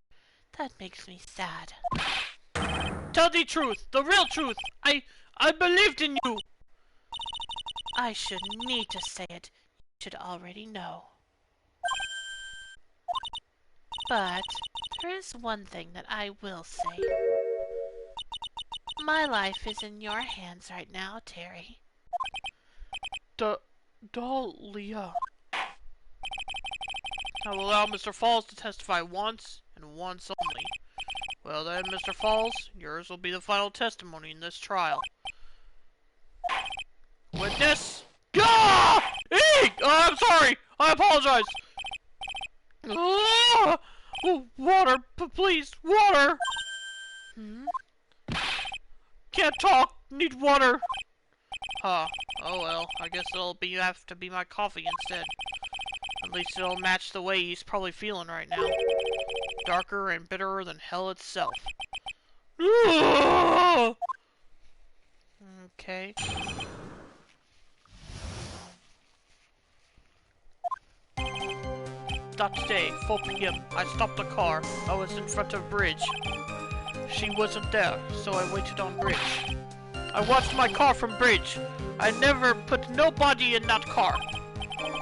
That makes me sad. Tell the truth! The real truth! I believed in you! I shouldn't need to say it. You should already know. But there is one thing that I will say. My life is in your hands right now, Terry. Dahlia. I will allow Mr. Falls to testify once, and once only. Well then, Mr. Falls, yours will be the final testimony in this trial. Witness! Gah! Eek! I'm sorry! I apologize! Ah! Water! Please! Water! Can't talk! Need water! Huh. Oh well, I guess it'll have to be my coffee instead. At least it'll match the way he's probably feeling right now. Darker and bitterer than hell itself. Okay. That day, 4 p.m., I stopped the car. I was in front of bridge. She wasn't there, so I waited on bridge. I watched my car from bridge. I never put nobody in that car.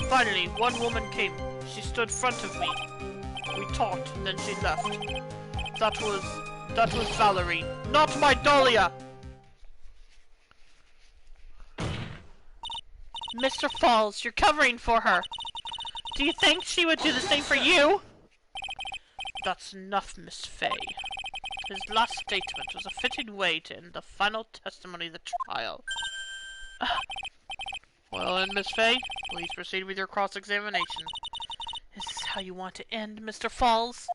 Finally, one woman came. She stood in front of me. We talked, then she left. That was Valerie, not my Dahlia! Mr. Falls, you're covering for her. Do you think she would do the same for you? That's enough, Miss Fay. His last statement was a fitting way to end the final testimony of the trial. Well then, Miss Fay, please proceed with your cross-examination. Is this how you want to end, Mr. Falls?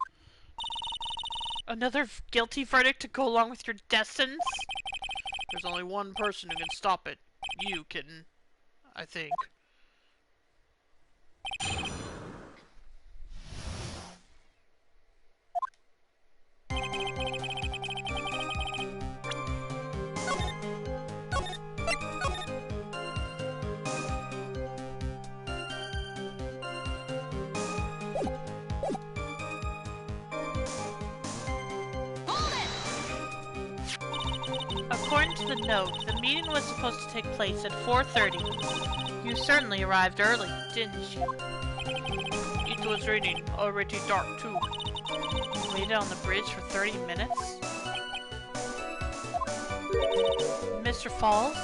Another guilty verdict to go along with your death sentence? There's only one person who can stop it. You, kitten. I think. According to the note, the meeting was supposed to take place at 4:30. You certainly arrived early, didn't you? It was raining, already dark too. You waited on the bridge for 30 minutes? Mr. Falls?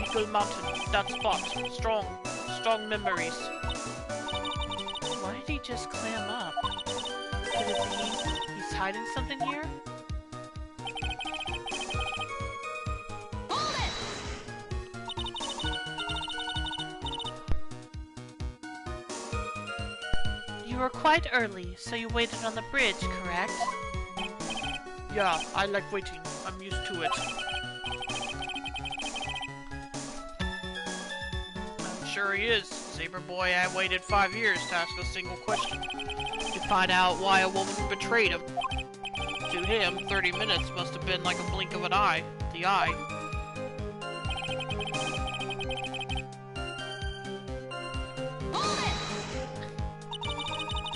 Eagle Mountain, that spot. Strong memories. Why did he just clam up? Could it be he's hiding something here? You were quite early, so you waited on the bridge, correct? Yeah, I like waiting. I'm used to it. I'm sure he is. Saber boy, I waited 5 years to ask a single question. To find out why a woman betrayed him. To him, 30 minutes must have been like a blink of an eye. The eye.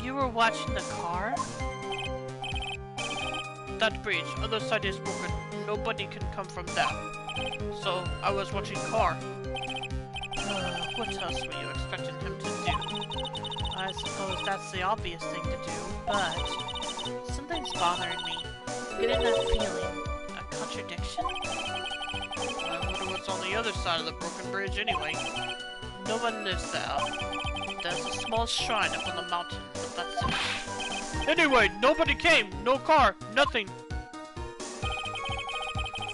You were watching the car? That bridge, other side is broken. Nobody can come from that. So, I was watching car. What else were you expecting him to do? I suppose that's the obvious thing to do, but something's bothering me. I'm getting that feeling. A contradiction? I wonder what's on the other side of the broken bridge anyway. No one lives there. There's a small shrine up on the mountain, but that's it. Anyway, nobody came. No car. Nothing.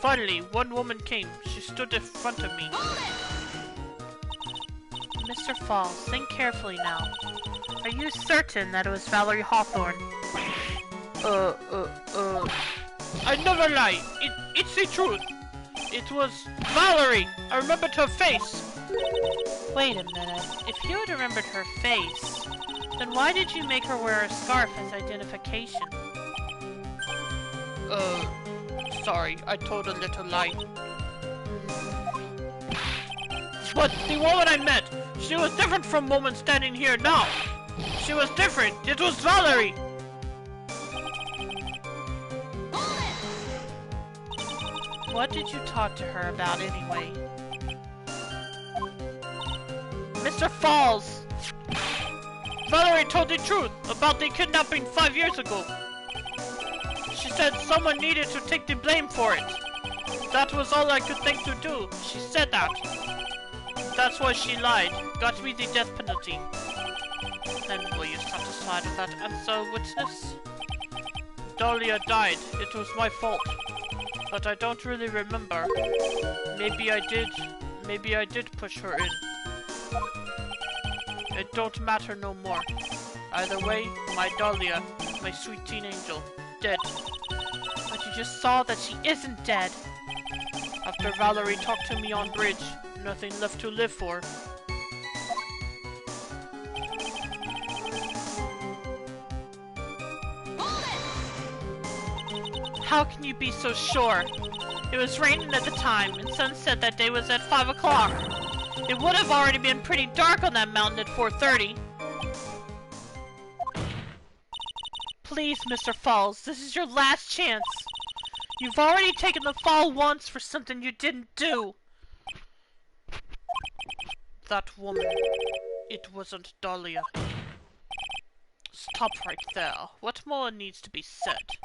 Finally, one woman came. She stood in front of me. Mr. Falls, think carefully now. Are you certain that it was Valerie Hawthorne? I never lie. It's the truth. It was Valerie. I remembered her face. Wait a minute. If you had remembered her face, then why did you make her wear a scarf as identification? Sorry. I told a little lie. But the woman I met, she was different from woman standing here now. She was different. It was Valerie. What did you talk to her about anyway? Mr. Falls! Valerie told the truth about the kidnapping 5 years ago. She said someone needed to take the blame for it. That was all I could think to do. She said that. That's why she lied. Got me the death penalty. Then will you satisfied with that answer, witness? Dahlia died. It was my fault. But I don't really remember. Maybe I did push her in. It don't matter no more. Either way, my Dahlia, my sweet teen angel, dead. But you just saw that she isn't dead. After Valerie talked to me on bridge, nothing left to live for. How can you be so sure? It was raining at the time, and sunset that day was at 5 o'clock. It would have already been pretty dark on that mountain at 4:30. Please, Mr. Falls, this is your last chance. You've already taken the fall once for something you didn't do. That woman, it wasn't Dahlia. Stop right there. What more needs to be said?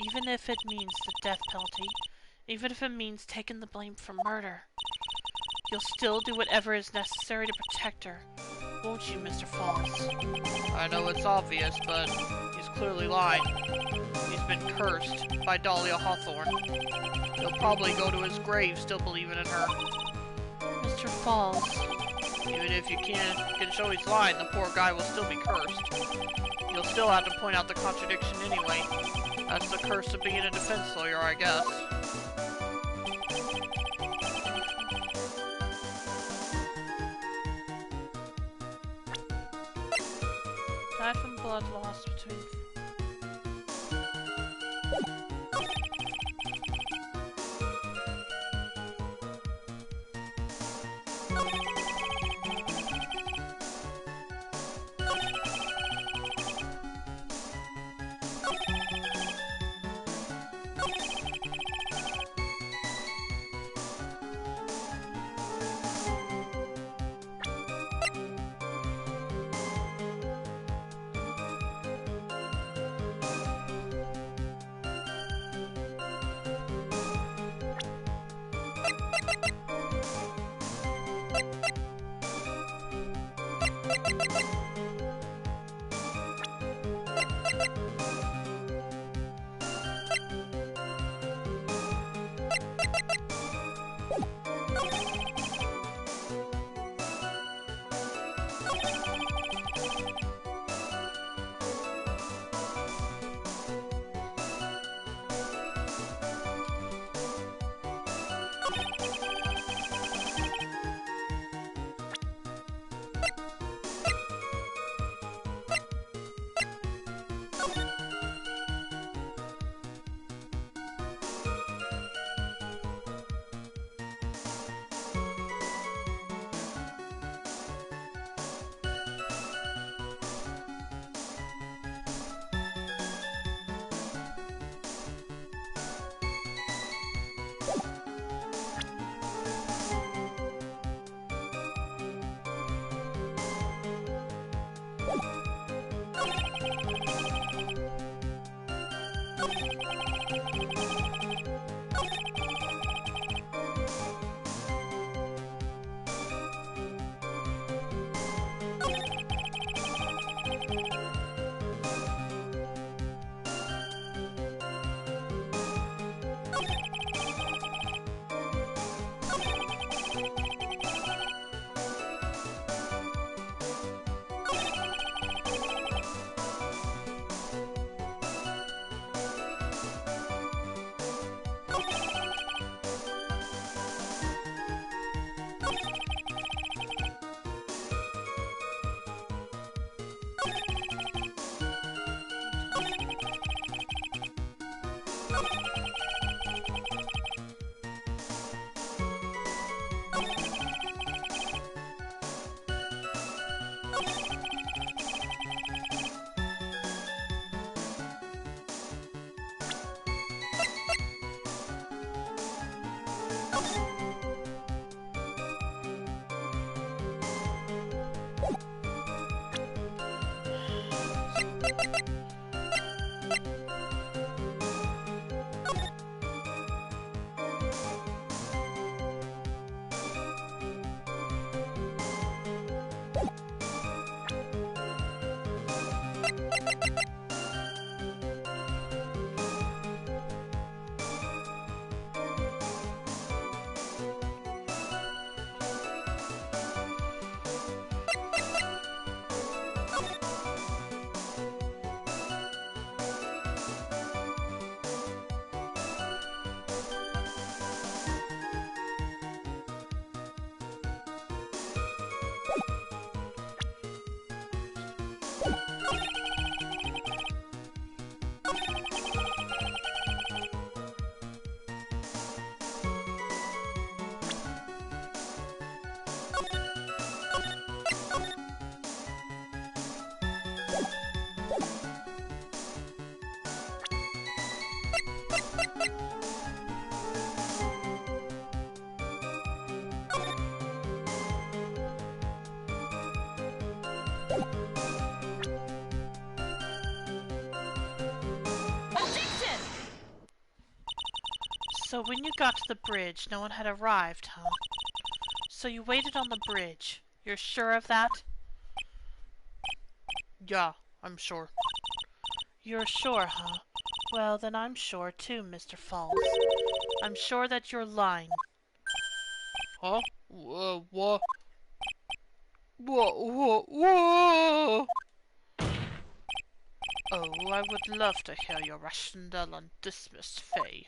Even if it means the death penalty, even if it means taking the blame for murder, you'll still do whatever is necessary to protect her, won't you, Mr. Falls? I know it's obvious, but he's clearly lying. He's been cursed by Dahlia Hawthorne. He'll probably go to his grave still believing in her. Mr. Falls, Even if you can show he's lying, the poor guy will still be cursed. You'll still have to point out the contradiction anyway. That's the curse of being a defense lawyer, I guess. Died from blood loss between... So when you got to the bridge, no one had arrived, huh? So you waited on the bridge. You're sure of that? Yeah, I'm sure. You're sure, huh? Well, then I'm sure too, Mr. Falls. I'm sure that you're lying. Huh? What? Whoa! Oh, I would love to hear your rationale on this, Miss Fay.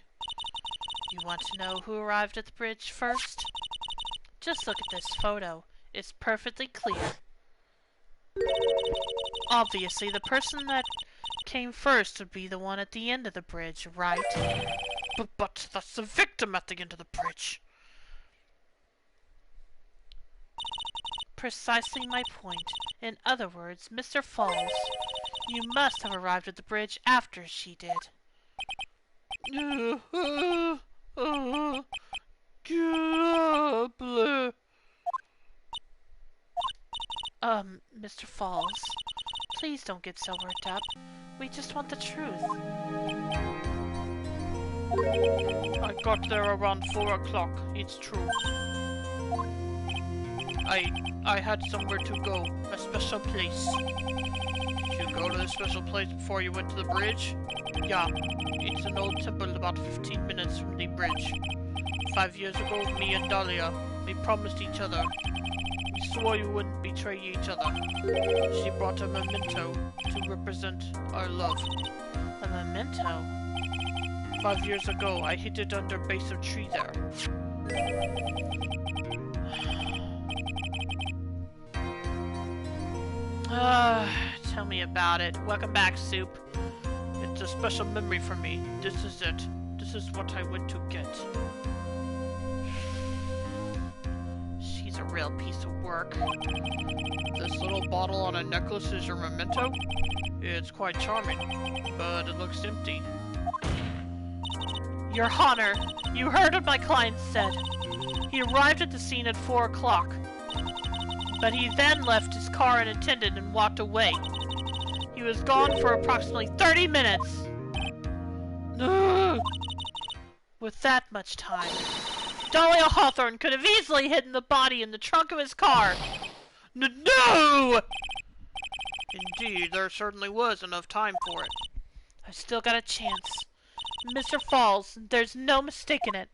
You want to know who arrived at the bridge first? Just look at this photo. It's perfectly clear. Obviously, the person that came first would be the one at the end of the bridge, right? But that's the victim at the end of the bridge. Precisely my point. In other words, Mr. Falls, you must have arrived at the bridge after she did. Mr. Falls, please don't get so worked up. We just want the truth. I got there around 4 o'clock, it's true. I had somewhere to go, a special place. Did you go to the special place before you went to the bridge? Yeah, it's an old temple about 15 minutes from the bridge. 5 years ago, me and Dahlia, we promised each other. We swore we wouldn't betray each other. She brought a memento to represent our love. A memento? 5 years ago, I hid it under base of tree there. Tell me about it. Welcome back, Soup. It's a special memory for me. This is it. This is what I went to get. She's a real piece of work. This little bottle on a necklace is your memento? It's quite charming, but it looks empty. Your Honor, you heard what my client said. He arrived at the scene at 4 o'clock. But he then left his car unattended and walked away. He was gone for approximately 30 minutes. With that much time, Dahlia Hawthorne could have easily hidden the body in the trunk of his car. No! Indeed, there certainly was enough time for it. I've still got a chance. Mr. Falls, there's no mistaking it.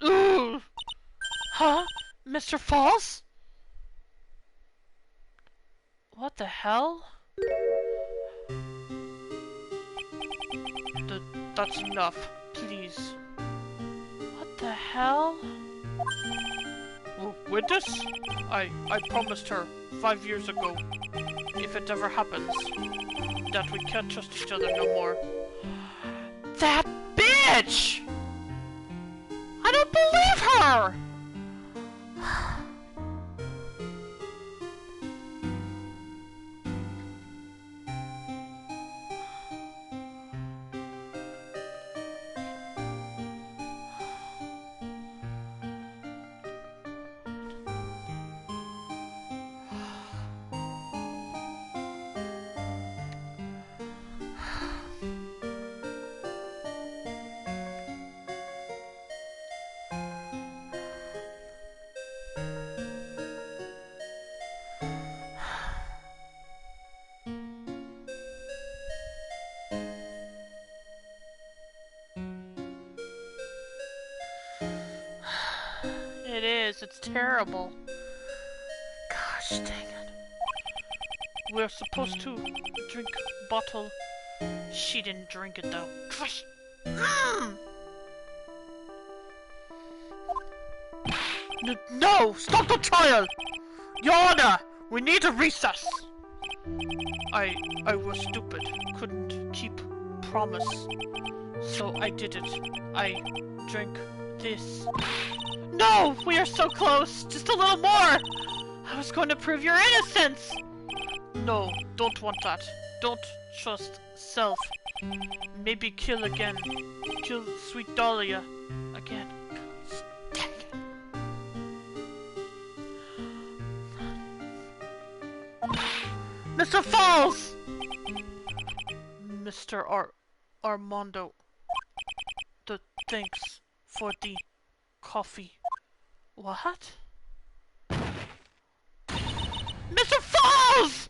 Ooh! Huh? Mr. Falls? What the hell? That's enough. Please. What the hell? Witness? I promised her 5 years ago, if it ever happens, that we can't trust each other no more. That bitch! I don't believe her! It is. It's terrible. Gosh dang it. We're supposed to drink bottle. She didn't drink it though. No! Stop the trial! Your Honor! We need a recess! I was stupid. Couldn't keep promise. So I did it. I drank this. No! We are so close! Just a little more! I was going to prove your innocence! No, don't want that. Don't trust self. Maybe kill again. Kill sweet Dahlia again. Mr. Falls! Mr. Armando. Thanks for the coffee. What? Mr. Falls!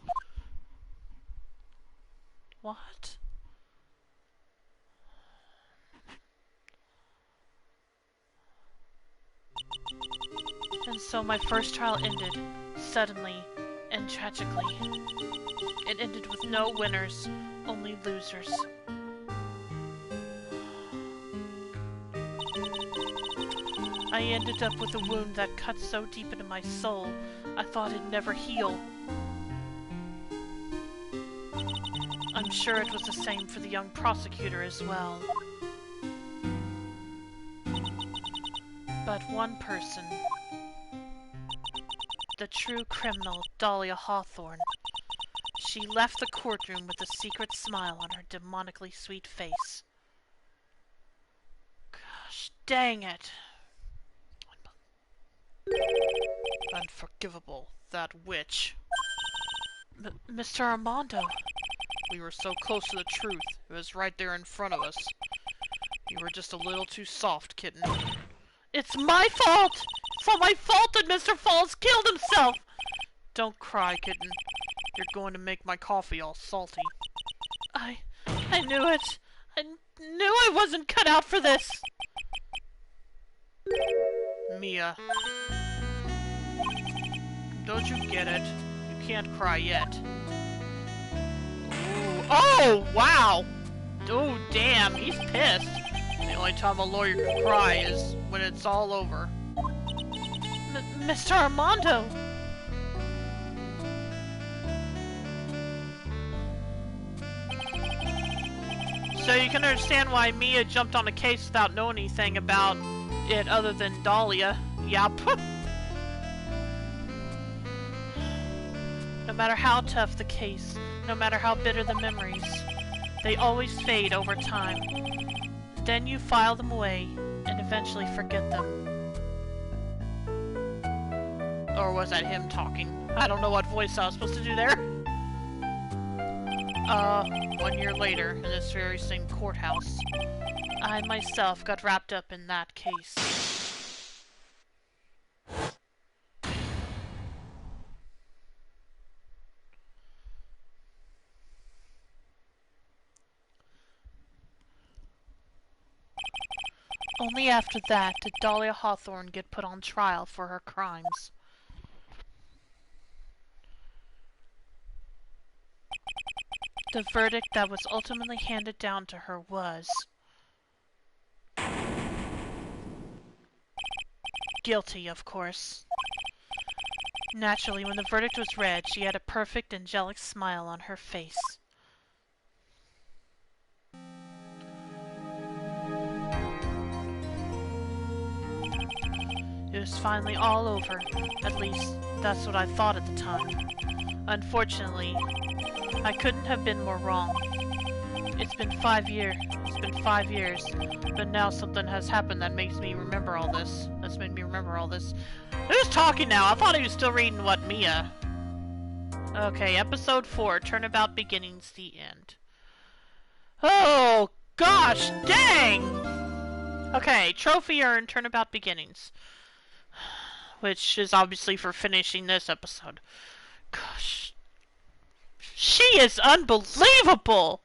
What? And So my first trial ended, suddenly and tragically. It ended with no winners, only losers. I ended up with a wound that cut so deep into my soul, I thought it'd never heal. I'm sure it was the same for the young prosecutor as well. But one person, the true criminal, Dahlia Hawthorne, she left the courtroom with a secret smile on her demonically sweet face. Gosh dang it. Unforgivable, that witch. Mr. Armando. We were so close to the truth. It was right there in front of us. You were just a little too soft, kitten. It's my fault! It's all my fault that Mr. Falls killed himself! Don't cry, kitten. You're going to make my coffee all salty. I knew it. I knew I wasn't cut out for this. Mia. Don't you get it? You can't cry yet. Ooh. Oh, wow! Oh, damn, he's pissed. The only time a lawyer can cry is when it's all over. Mr. Armando! So you can understand why Mia jumped on a case without knowing anything about it other than Dahlia. Yup. No matter how tough the case, no matter how bitter the memories, they always fade over time. Then you file them away and eventually forget them. Or was that him talking? I don't know what voice I was supposed to do there. 1 year later, in this very same courthouse, I myself got wrapped up in that case. Only after that did Dahlia Hawthorne get put on trial for her crimes. The verdict that was ultimately handed down to her was guilty, of course. Naturally, when the verdict was read, she had a perfect angelic smile on her face. It was finally all over. At least, that's what I thought at the time. Unfortunately, I couldn't have been more wrong. It's been 5 years. But now something has happened that makes me remember all this. That's made me remember all this. Who's talking now? I thought he was still reading what Mia. Okay, episode 4, Turnabout Beginnings, the end. Oh, gosh, dang! Okay, trophy earned, Turnabout Beginnings. Which is obviously for finishing this episode. Gosh. She is unbelievable!